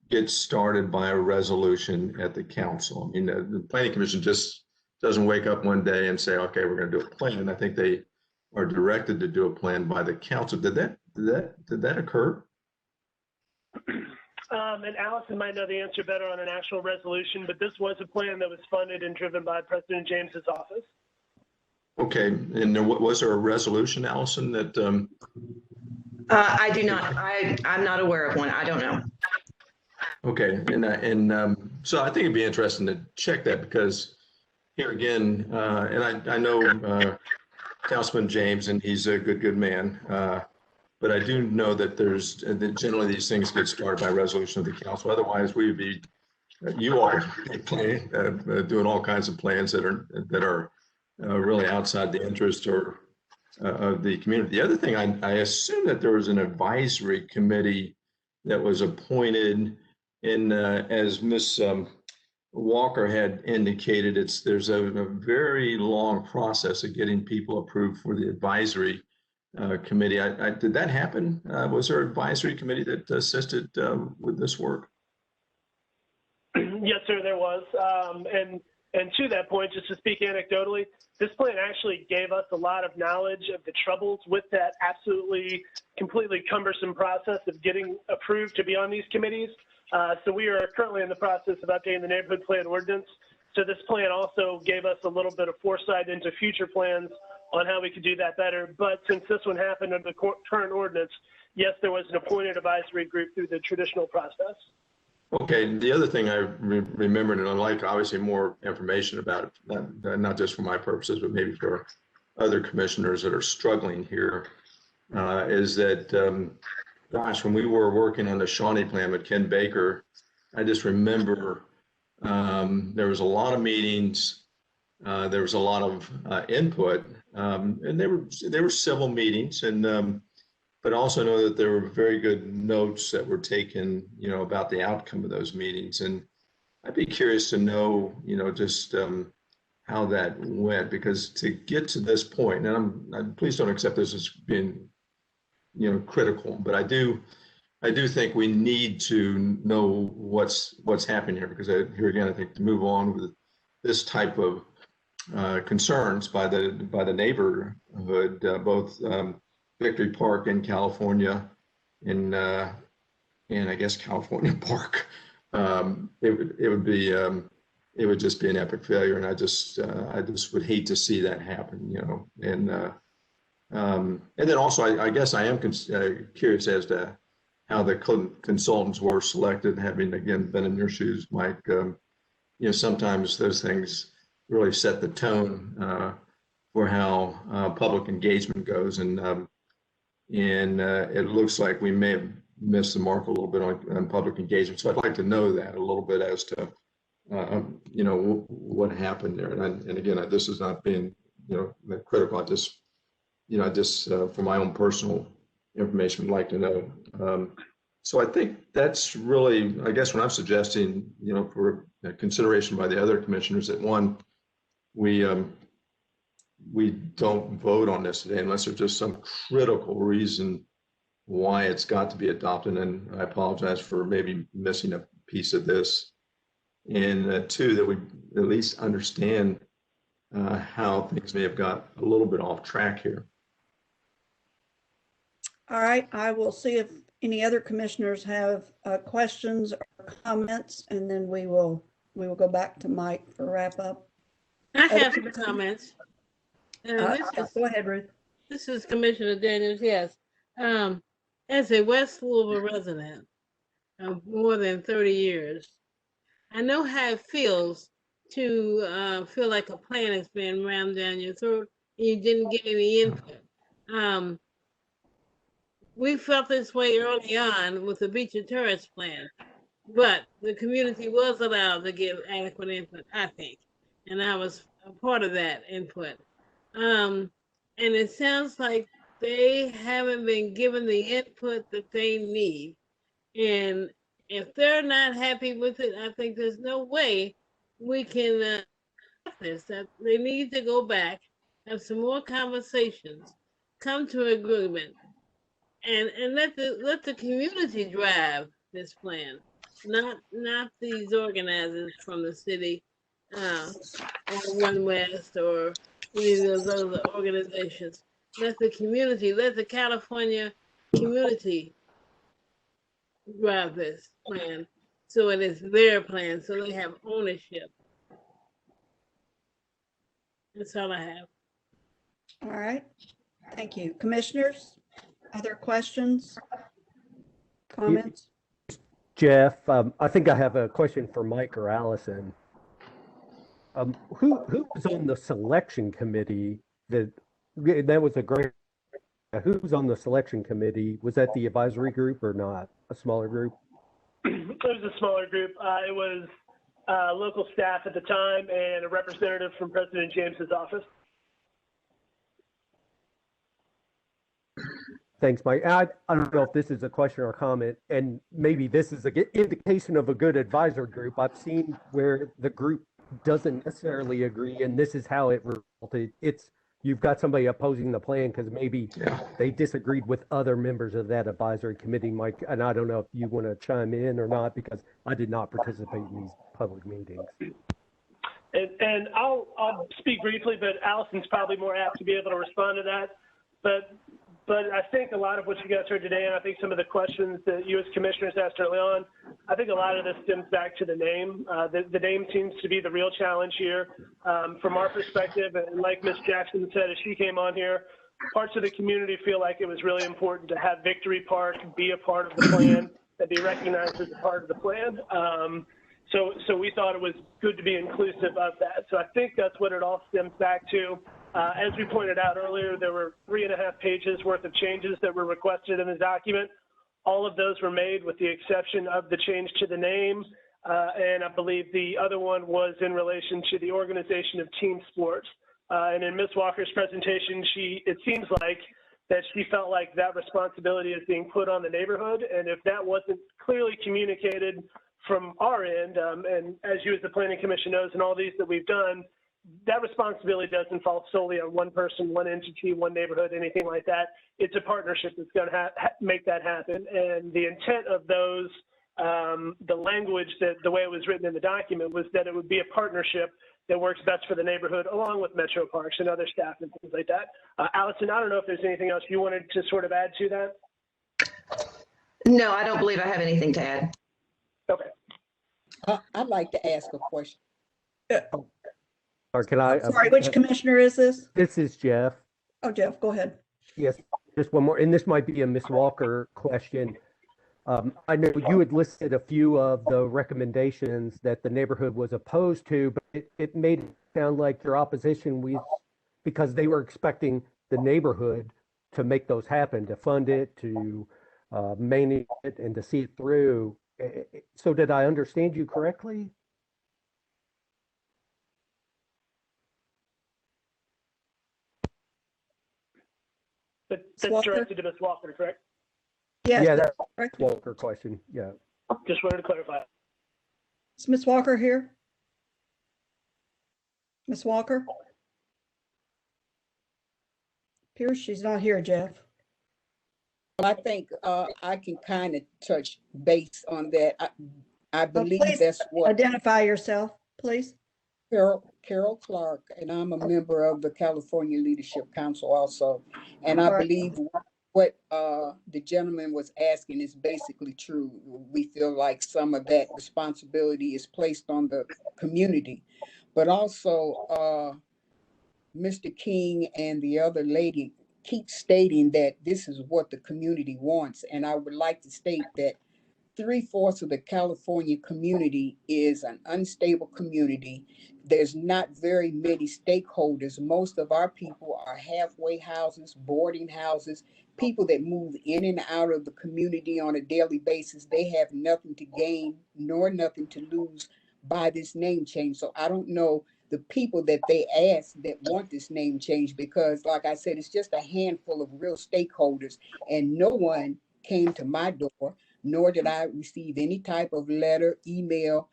get started by a resolution at the council. I mean, the Planning Commission just doesn't wake up one day and say, okay, we're going to do a plan. I think they are directed to do a plan by the council. Did that occur? And Allison might know the answer better on an actual resolution, but this was a plan that was funded and driven by President James's office. Okay, and was there a resolution, Allison, that? I do not. I'm not aware of one. I don't know. Okay, and so I think it'd be interesting to check that because here again, and I know Councilman James, and he's a good man. But I do know that that generally these things get started by resolution of the council. Otherwise, we would be, you all doing all kinds of plans that are really outside the interest or of the community. The other thing, I assume that there was an advisory committee that was appointed, and as Ms. Walker had indicated, there's a very long process of getting people approved for the advisory committee. Did that happen? Was there an advisory committee that assisted with this work? Yes, sir, there was. And And to that point, just to speak anecdotally, this plan actually gave us a lot of knowledge of the troubles with that absolutely, completely cumbersome process of getting approved to be on these committees. So we are currently in the process of updating the neighborhood plan ordinance. So this plan also gave us a little bit of foresight into future plans on how we could do that better. But since this one happened under the current ordinance, yes, there was an appointed advisory group through the traditional process. Okay, the other thing I remembered, and I'd like obviously more information about it, not just for my purposes, but maybe for other commissioners that are struggling here, is that, gosh, when we were working on the Shawnee plan with Ken Baker, I just remember there was a lot of meetings, there was a lot of input, and they were civil meetings, and but also know that there were very good notes that were taken, about the outcome of those meetings. And I'd be curious to know, just how that went, because to get to this point, and please don't accept this as being, critical, but I do think we need to know what's happening here, because here again, I think to move on with this type of concerns by the neighborhood, both Victory Park in California, and I guess California Park, it would just be an epic failure, and I just would hate to see that happen, and then also I guess I am curious as to how the consultants were selected, having again been in your shoes, Mike. Sometimes those things really set the tone for how public engagement goes, and it looks like we may have missed the mark a little bit on public engagement. So I'd like to know that a little bit as to, what happened there. And again, this is not being, critical. I just for my own personal information, would like to know. So I think that's really, I guess, what I'm suggesting, for consideration by the other commissioners, that one, we don't vote on this today unless there's just some critical reason why it's got to be adopted. And I apologize for maybe missing a piece of this. And two, that we at least understand how things may have got a little bit off track here. All right, I will see if any other commissioners have questions or comments, and then we will go back to Mike for wrap up. I have some comments. Go ahead, Ruth. This is Commissioner Daniels. Yes. As a West Louisville resident of more than 30 years, I know how it feels to feel like a plan is being rammed down your throat and you didn't get any input. We felt this way early on with the Beach and Terrace plan, but the community was allowed to give adequate input, I think, and I was a part of that input. And it sounds like they haven't been given the input that they need. And if they're not happy with it, I think there's no way we can this. That they need to go back, have some more conversations, come to an agreement, and let the community drive this plan, not these organizers from the city, or One West or any of those other organizations. Let the community, let the California community drive this plan, so it is their plan, so they have ownership. That's all I have. All right, thank you. Commissioners, other questions, comments? Jeff, I think I have a question for Mike or Allison. Who was on the selection committee? That was a great. Who's on the selection committee? Was that the advisory group or not? A smaller group? It was a smaller group. It was local staff at the time and a representative from President James's office. Thanks, Mike. I don't know if this is a question or a comment, and maybe this is an indication of a good advisory group. I've seen where the group doesn't necessarily agree, and this is how it resulted. You've got somebody opposing the plan because maybe they disagreed with other members of that advisory committee, Mike. And I don't know if you want to chime in or not, because I did not participate in these public meetings. And I'll speak briefly, but Allison's probably more apt to be able to respond to that. But I think a lot of what you guys heard today, and I think some of the questions that you as commissioners asked early on, I think a lot of this stems back to the name. The name seems to be the real challenge here. From our perspective, and like Ms. Jackson said as she came on here, parts of the community feel like it was really important to have Victory Park be a part of the plan, and be recognized as a part of the plan. So we thought it was good to be inclusive of that. So I think that's what it all stems back to. As we pointed out earlier, there were 3.5 pages worth of changes that were requested in the document. All of those were made with the exception of the change to the name. And I believe the other one was in relation to the organization of team sports. And in Ms. Walker's presentation, it seems like that she felt like that responsibility is being put on the neighborhood. And if that wasn't clearly communicated from our end, and as you as the Planning Commission knows, and all these that we've done, that responsibility doesn't fall solely on one person, one entity, one neighborhood, anything like that. It's a partnership that's going to make that happen. And the intent of those, the language, that the way it was written in the document, was that it would be a partnership that works best for the neighborhood, along with Metro Parks and other staff and things like that. Allison, I don't know if there's anything else you wanted to sort of add to that. No, I don't believe I have anything to add. Okay. I'd like to ask a question. Or can I? Sorry, which commissioner is this? This is Jeff. Oh, Jeff, go ahead. Yes, just one more, and this might be a Ms. Walker question. I know you had listed a few of the recommendations that the neighborhood was opposed to, but it made it sound like your opposition was because they were expecting the neighborhood to make those happen, to fund it, to manage it, and to see it through. So did I understand you correctly? That's directed to Ms. Walker, correct? Yes, Yeah, that's correct. Walker question. Yeah. Just wanted to clarify. Is Ms. Walker here? Ms. Walker? Appears she's not here, Jeff. I think I can kind of touch base on that. I believe please that's what. Identify yourself, please. Carol Clark, and I'm a member of the California Leadership Council also. And I believe what the gentleman was asking is basically true. We feel like some of that responsibility is placed on the community, but also Mr. King and the other lady keep stating that this is what the community wants. And I would like to state that 3/4 of the California community is an unstable community. There's not very many stakeholders. Most of our people are halfway houses, boarding houses, people that move in and out of the community on a daily basis. They have nothing to gain nor nothing to lose by this name change. So I don't know the people that they ask that want this name change, because like I said, it's just a handful of real stakeholders, and no one came to my door, nor did I receive any type of letter, email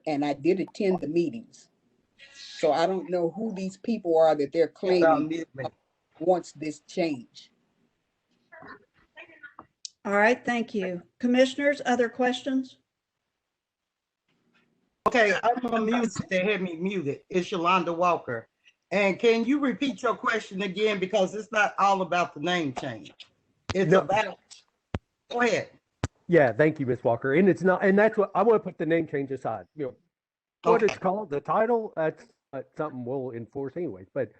and I did attend the meetings. So I don't know who these people are that they're claiming wants this change. All right, thank you. Commissioners, other questions? Okay, I'm unmuted. They had me muted. It's Yolanda Walker. And can you repeat your question again? Because it's not all about the name change. It's about, go ahead. Yeah, thank you, Ms. Walker. And it's not, and that's what I want to put the name change aside. You know, what it's called, the title, that's something we'll enforce anyways. But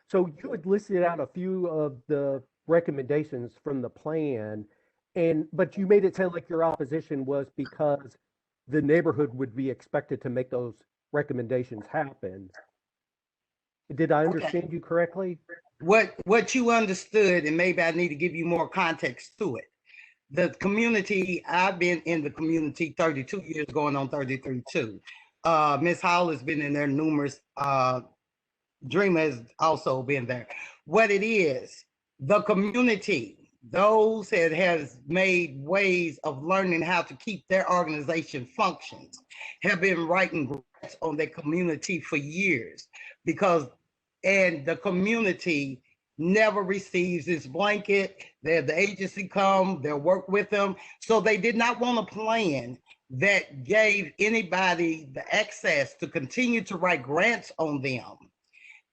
so you had listed out a few of the recommendations from the plan, but you made it sound like your opposition was because the neighborhood would be expected to make those recommendations happen. Did I understand you correctly? What you understood, and maybe I need to give you more context to it. The community, I've been in the community 32 years, going on 33 too. Ms. Howell has been in there numerous, Dreamer has also been there. What it is, the community, those that has made ways of learning how to keep their organization functions, have been writing grants on their community for years, because, and the community never receives this blanket. The agency come, they'll work with them. So they did not want a plan that gave anybody the access to continue to write grants on them.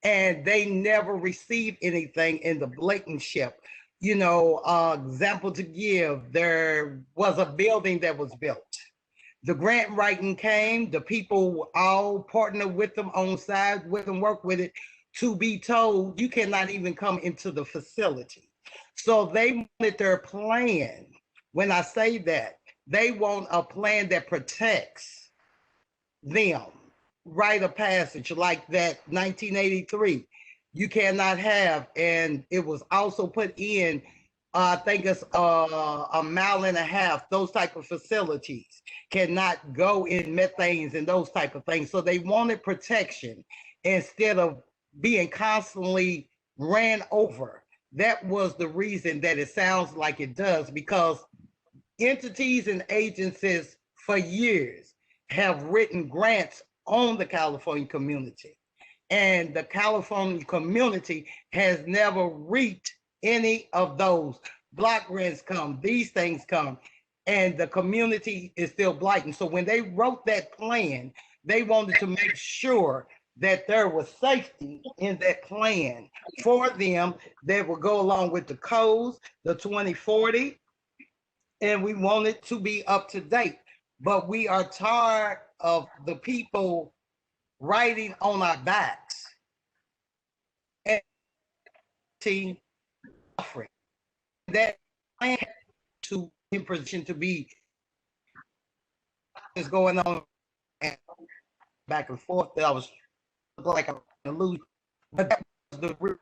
And they never received anything in the blankenship. You know, example to give, there was a building that was built. The grant writing came, the people all partnered with them on side with them, work with it, to be told you cannot even come into the facility. So they wanted their plan. When I say that, they want a plan that protects them. Rite of passage like that 1983 you cannot have, and it was also put in I think it's a mile and a half, those type of facilities cannot go in methanes and those type of things. So they wanted protection instead of being constantly ran over. That was the reason that it sounds like it does, because entities and agencies for years have written grants on the California community, and the California community has never reaped any of those. Block grants come, these things come, and the community is still blighting. So when they wrote that plan, they wanted to make sure that there was safety in that plan for them that would go along with the codes, the 2040, and we want it to be up to date. But we are tired of the people riding on our backs and offering that plan to in position to be is going on and back and forth that I was like I'm gonna lose, but that was the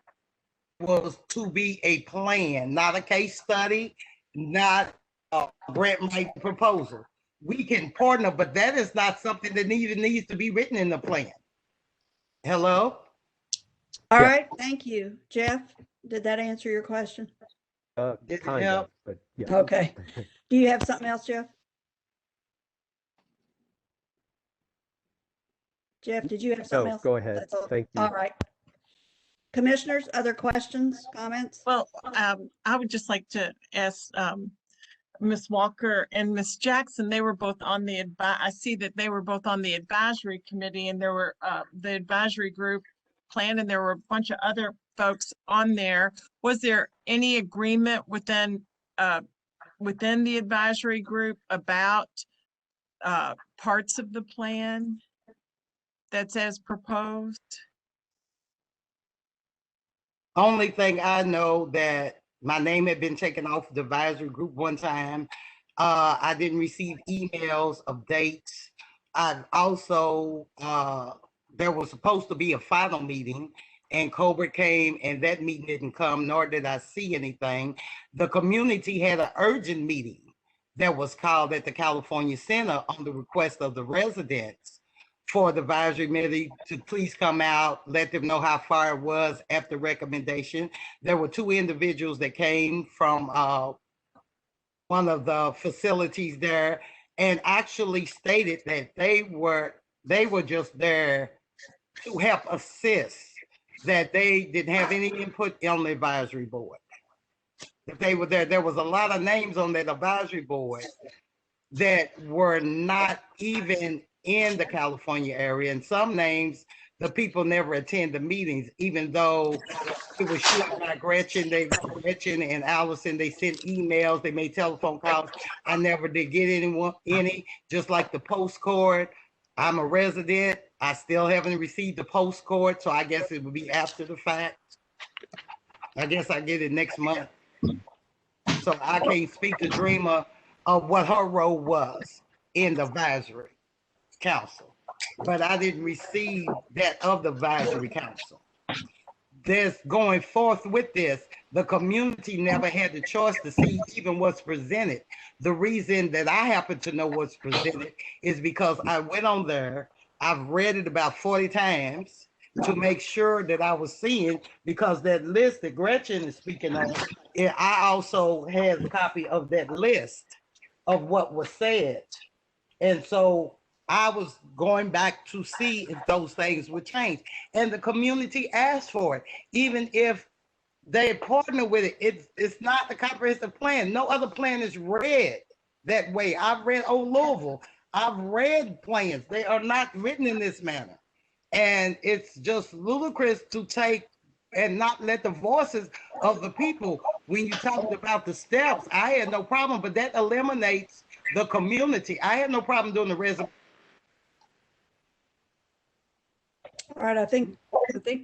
was to be a plan, not a case study, not a grant writing proposal. We can partner, but that is not something that even needs to be written in the plan. Hello? All right, thank you. Jeff, did that answer your question? Kind of, but yeah. Okay. Do you have something else, Jeff? Jeff, did you have something else? Go ahead. That's all. Thank you. All right. Commissioners, other questions, comments? Well, I would just like to ask Ms. Walker and Ms. Jackson, they were both on the I see that they were both on the advisory committee, and there were the advisory group plan, and there were a bunch of other folks on there. Was there any agreement within the advisory group about parts of the plan that's as proposed? Only thing I know that my name had been taken off the advisory group one time. I didn't receive emails of dates. I also, there was supposed to be a final meeting, and Colbert came, and that meeting didn't come, nor did I see anything. The community had an urgent meeting that was called at the California Center on the request of the residents for the advisory committee to please come out, let them know how far it was after recommendation. There were two individuals that came from one of the facilities there and actually stated that they were just there to help assist, that they didn't have any input on the advisory board. That they were there. There was a lot of names on that advisory board that were not even in the California area, and some names the people never attend the meetings, even though it was shot by Gretchen. Gretchen and Allison, they sent emails, they made telephone calls. I never did get any, just like the postcard. I'm a resident. I still haven't received the postcard, so I guess it would be after the fact. I guess I get it next month. So I can't speak to Dreamer of what her role was in the advisory council, but I didn't receive that of the advisory council. This going forth with this, the community never had the choice to see even what's presented. The reason that I happen to know what's presented is because I went on there, I've read it about 40 times to make sure that I was seeing, because that list that Gretchen is speaking of, I also had a copy of that list of what was said. And so I was going back to see if those things would change. And the community asked for it. Even if they partner with it. It's not a comprehensive plan. No other plan is read that way. I've read Old Louisville. I've read plans. They are not written in this manner. And it's just ludicrous to take and not let the voices of the people, when you talked about the steps, I had no problem, but that eliminates the community. I had no problem doing the resume. All right, I think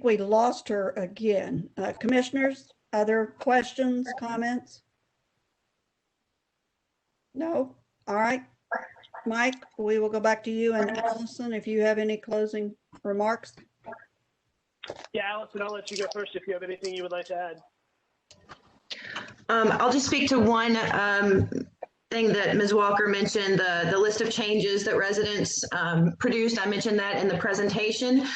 we lost her again. Commissioners, other questions, comments? No? All right. Mike, we will go back to you, and Allison, if you have any closing remarks. Yeah, Allison, I'll let you go first if you have anything you would like to add. I'll just speak to one thing that Ms. Walker mentioned, the list of changes that residents produced. I mentioned that in the presentation.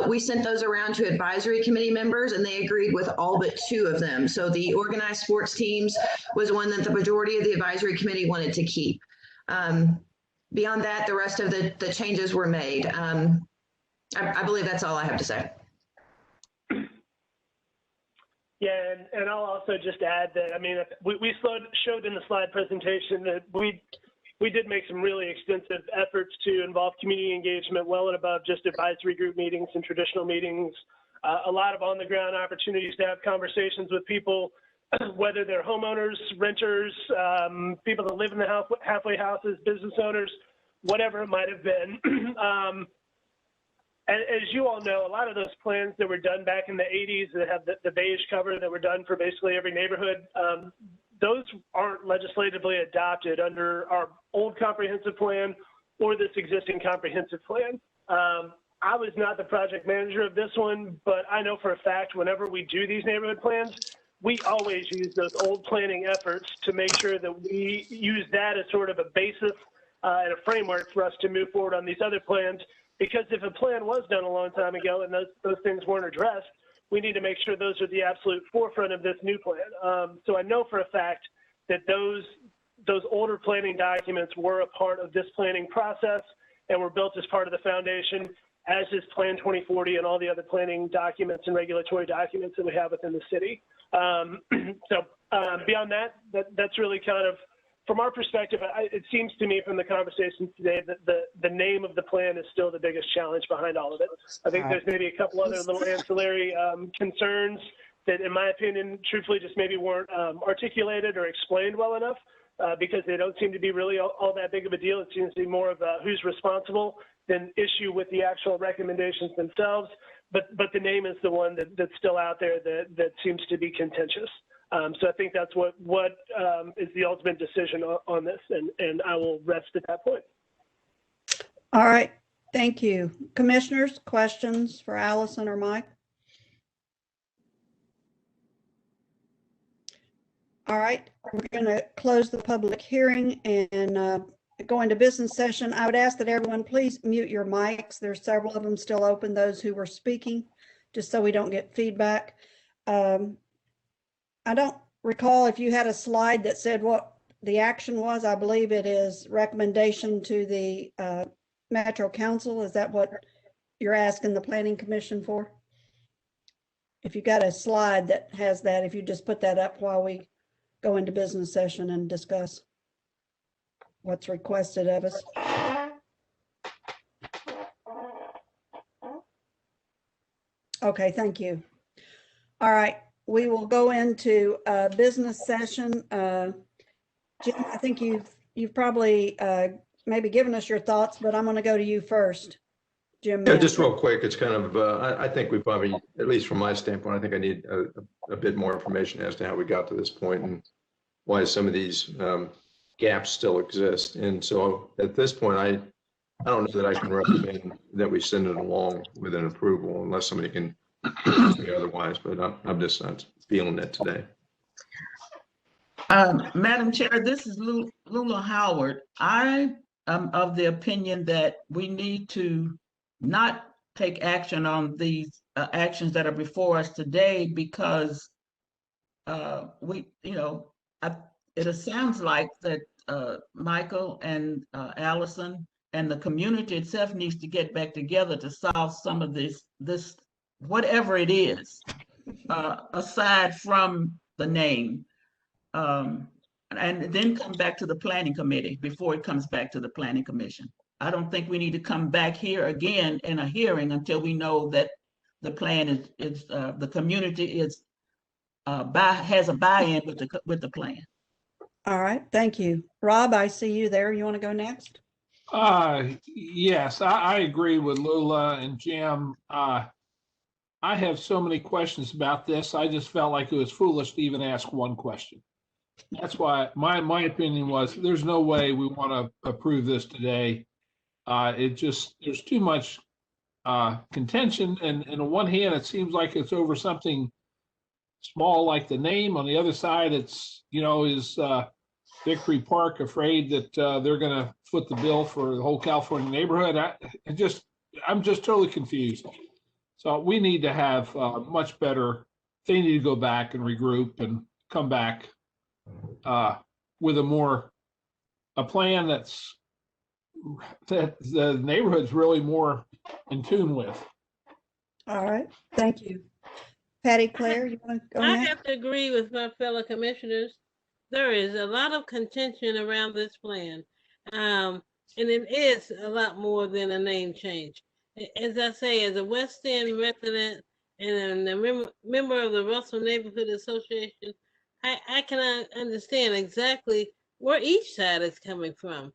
We sent those around to advisory committee members, and they agreed with all but 2 of them. So the organized sports teams was one that the majority of the advisory committee wanted to keep. Beyond that, the rest of the changes were made. I believe that's all I have to say. Yeah, and I'll also just add that, I mean, we showed in the slide presentation that we did make some really extensive efforts to involve community engagement well and above just advisory group meetings and traditional meetings. A lot of on-the-ground opportunities to have conversations with people, whether they're homeowners, renters, people that live in the halfway houses, business owners, whatever it might have been. As you all know, a lot of those plans that were done back in the 80s that have the beige cover that were done for basically every neighborhood, those aren't legislatively adopted under our old comprehensive plan or this existing comprehensive plan. I was not the project manager of this one, but I know for a fact whenever we do these neighborhood plans, we always use those old planning efforts to make sure that we use that as sort of a basis and a framework for us to move forward on these other plans. Because if a plan was done a long time ago and those things weren't addressed, we need to make sure those are the absolute forefront of this new plan. So I know for a fact that those older planning documents were a part of this planning process and were built as part of the foundation, as is Plan 2040 and all the other planning documents and regulatory documents that we have within the city. Beyond that, that's really kind of, from our perspective, it seems to me from the conversations today that the name of the plan is still the biggest challenge behind all of it. I think there's maybe a couple other little ancillary concerns that, in my opinion, truthfully just maybe weren't articulated or explained well enough because they don't seem to be really all that big of a deal. It seems to be more of a who's responsible than issue with the actual recommendations themselves. But the name is the one that's still out there that seems to be contentious. So I think that's what is the ultimate decision on this, and I will rest at that point. All right, thank you. Commissioners, questions for Allison or Mike? All right, we're going to close the public hearing and go into business session. I would ask that everyone please mute your mics. There's several of them still open, those who were speaking, just so we don't get feedback. I don't recall if you had a slide that said what the action was. I believe it is recommendation to the Metro Council. Is that what you're asking the Planning Commission for? If you got a slide that has that, if you just put that up while we go into business session and discuss what's requested of us. Okay, thank you. All right. We will go into a business session. Jim, I think you've probably maybe given us your thoughts, but I'm going to go to you first, Jim. Yeah, just real quick. It's kind of, I think we probably, at least from my standpoint, I think I need a bit more information as to how we got to this point and why some of these gaps still exist. And so at this point, I don't know that I can recommend that we send it along with an approval unless somebody can say otherwise, but I'm just not feeling it today. Madam Chair, this is Lula Howard. I am of the opinion that we need to not take action on these actions that are before us today because it sounds like that Michael and Allison and the community itself needs to get back together to solve some of this whatever it is. aside from the name. And then come back to the planning committee before it comes back to the planning commission. I don't think we need to come back here again in a hearing until we know that the plan is the community is has a buy-in with the plan. All right, thank you. Rob, I see you there. You want to go next? Yes, I agree with Lula and Jim. I have so many questions about this. I just felt like it was foolish to even ask one question. That's why my opinion was there's no way we want to approve this today. There's too much contention, and on one hand, it seems like it's over something small like the name. On the other side, it's, is Victory Park afraid that they're going to foot the bill for the whole California neighborhood? I'm just totally confused. So we need to have much better. They need to go back and regroup and come back with a plan that the neighborhood's really more in tune with. All right, thank you. Patty Claire, you want to go I next? have to agree with my fellow commissioners. There is a lot of contention around this plan. And it is a lot more than a name change. As I say, as a Westend resident and a member of the Russell Neighborhood Association, I can understand exactly where each side is coming from.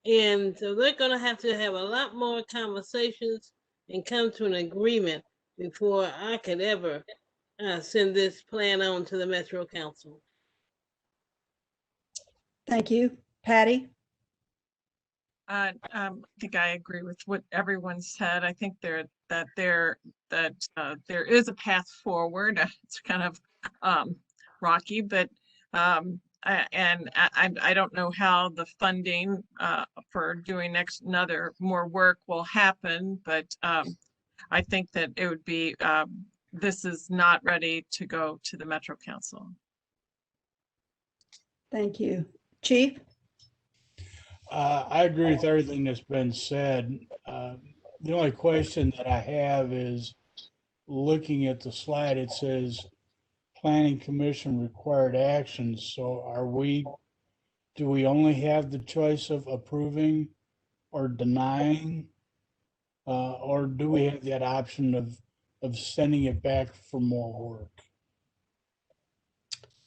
And so they're going to have a lot more conversations and come to an agreement before I could ever send this plan on to the Metro Council. Thank you. Patty? I think I agree with what everyone said. I think there is a path forward. It's kind of rocky, but I don't know how the funding for doing another more work will happen, but I think that it would be this is not ready to go to the Metro Council. Thank you. Chief? I agree with everything that's been said. The only question that I have is looking at the slide, it says Planning Commission required actions. So do we only have the choice of approving or denying? Or do we have that option of sending it back for more work?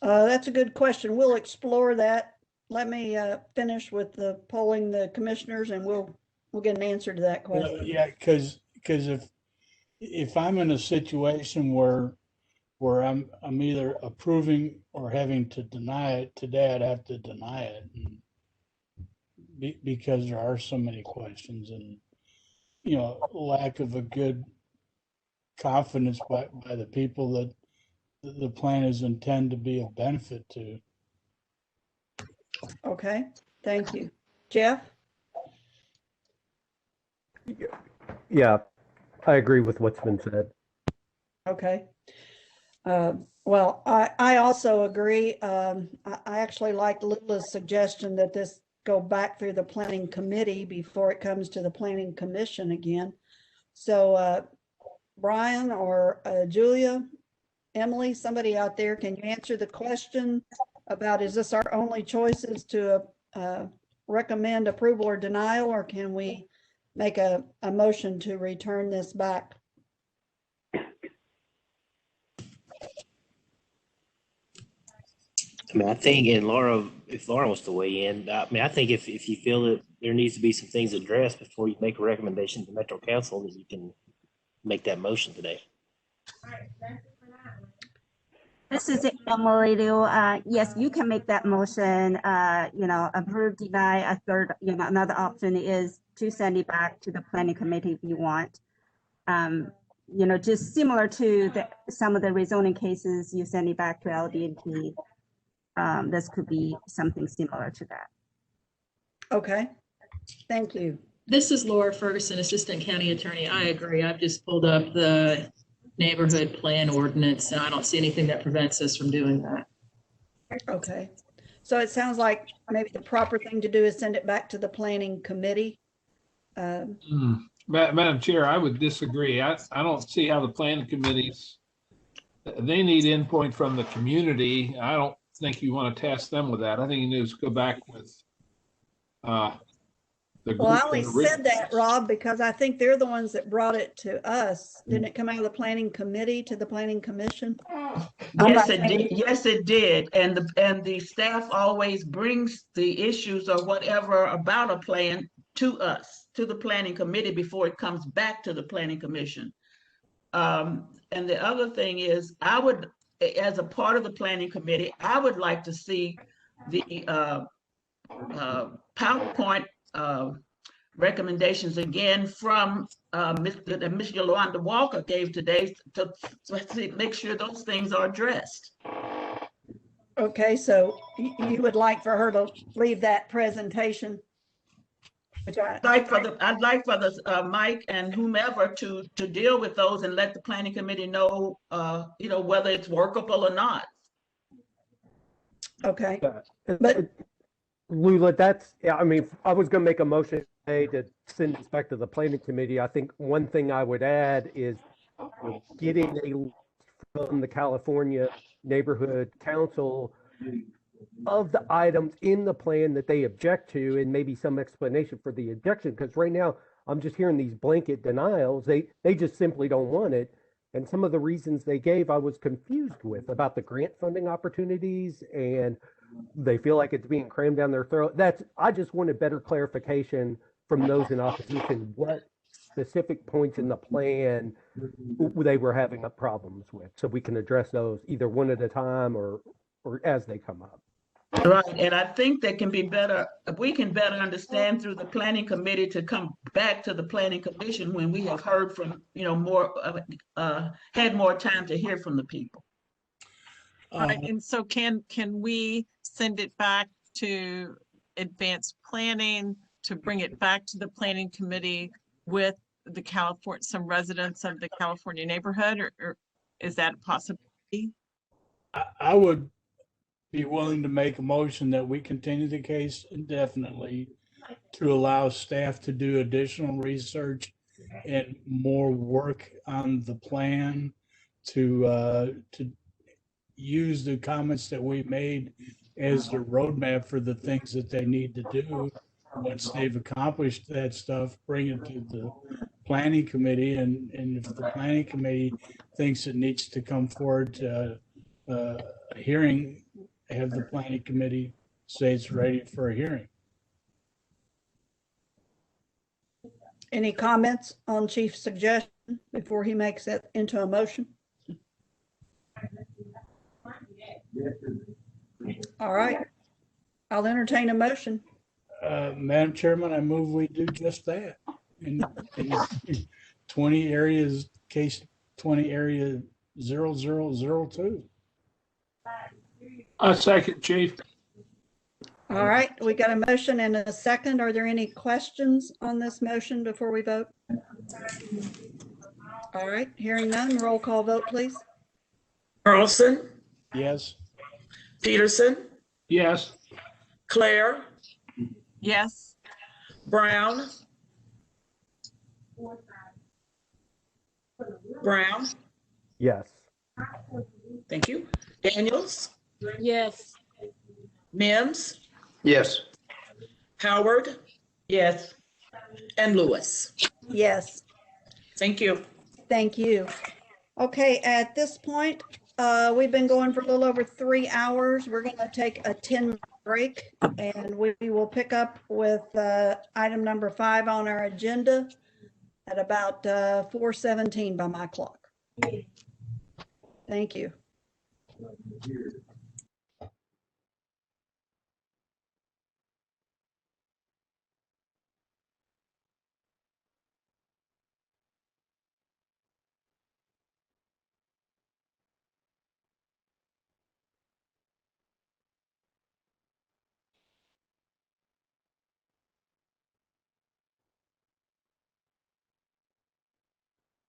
That's a good question. We'll explore that. Let me finish with the polling the commissioners, and we'll get an answer to that question. Yeah, because if I'm in a situation where I'm either approving or having to deny it today, I'd have to deny it because there are so many questions and lack of a good confidence by the people that the plan is intended to be of benefit to. Okay, thank you. Jeff? Yeah, I agree with what's been said. Okay. Well, I also agree. I actually like Lula's suggestion that this go back through the planning committee before it comes to the planning commission again. So Brian or Julia, Emily, somebody out there, can you answer the question about, is this our only choices to recommend approval or denial, or can we make a motion to return this back? I mean, I think, and Laura, if Laura wants to weigh in, I mean, I think if you feel that there needs to be some things addressed before you make a recommendation to Metro Council, that you can make that motion today. This is Emily. Yes, you can make that motion. Approve, deny. A third, another option is to send it back to the planning committee if you want. Just similar to some of the rezoning cases, you send it back to LD&T. This could be something similar to that. Okay, thank you. This is Laura Ferguson, Assistant County Attorney. I agree. I've just pulled up the neighborhood plan ordinance, and I don't see anything that prevents us from doing that. Okay, so it sounds like maybe the proper thing to do is send it back to the planning committee. Madam Chair, I would disagree. I don't see how the planning committee's they need input from the community. I don't think you want to task them with that. I think you need to go back with the Well, I group only that ori- said that, Rob, because I think they're the ones that brought it to us. Didn't it come out of the planning committee to the planning commission? Yes, it did. Yes, it did. And the staff always brings the issues or whatever about a plan to us, to the planning committee before it comes back to the planning commission. And the other thing is, I would, as a part of the planning committee, I would like to see the PowerPoint recommendations again from Ms. Yolanda Walker gave today to make sure those things are addressed. Okay, so you would like for her to leave that presentation? Which I'd like for the Mike and whomever to deal with those and let the planning committee know, you know, whether it's workable or not. Okay. But Lula, I mean, I was going to make a motion today to send this back to the planning committee. I think one thing I would add is getting a list from the California Neighborhood Council of the items in the plan that they object to, and maybe some explanation for the objection, because right now I'm just hearing these blanket denials. They just simply don't want it. And some of the reasons they gave, I was confused with about the grant funding opportunities, and they feel like it's being crammed down their throat. I just wanted better clarification from those in opposition, what specific points in the plan they were having problems with, so we can address those either one at a time or as they come up. Right, and I think that can be better, we can better understand through the planning committee to come back to the planning commission when we have heard from, you know, more, had more time to hear from the people. Right, and so can we send it back to advanced planning to bring it back to the planning committee with the some residents of the California neighborhood, or is that a possibility? I would be willing to make a motion that we continue the case indefinitely to allow staff to do additional research and more work on the plan to use the comments that we made as the roadmap for the things that they need to do. Once they've accomplished that stuff, bring it to the planning committee, and if the planning committee thinks it needs to come forward to a hearing, have the planning committee say it's ready for a hearing. Any comments on Chief's suggestion before he makes it into a motion? All right, I'll entertain a motion. Madam Chairman, I move we do just that. In 20 areas, case 20 area 0002. A second, Chief. All right, we got a motion and a second. Are there any questions on this motion before we vote? All right, hearing none, roll call vote, please. Carlson? Yes. Peterson? Yes. Claire? Yes. Brown? Brown? Yes. Thank you. Daniels? Yes. Mims? Yes. Howard? Yes. And Lewis? Yes. Thank you. Thank you. Okay, at this point, we've been going for a little over 3 hours. We're going to take a 10-minute break, and we will pick up with item number 5 on our agenda at about 4:17 by my clock. Thank you.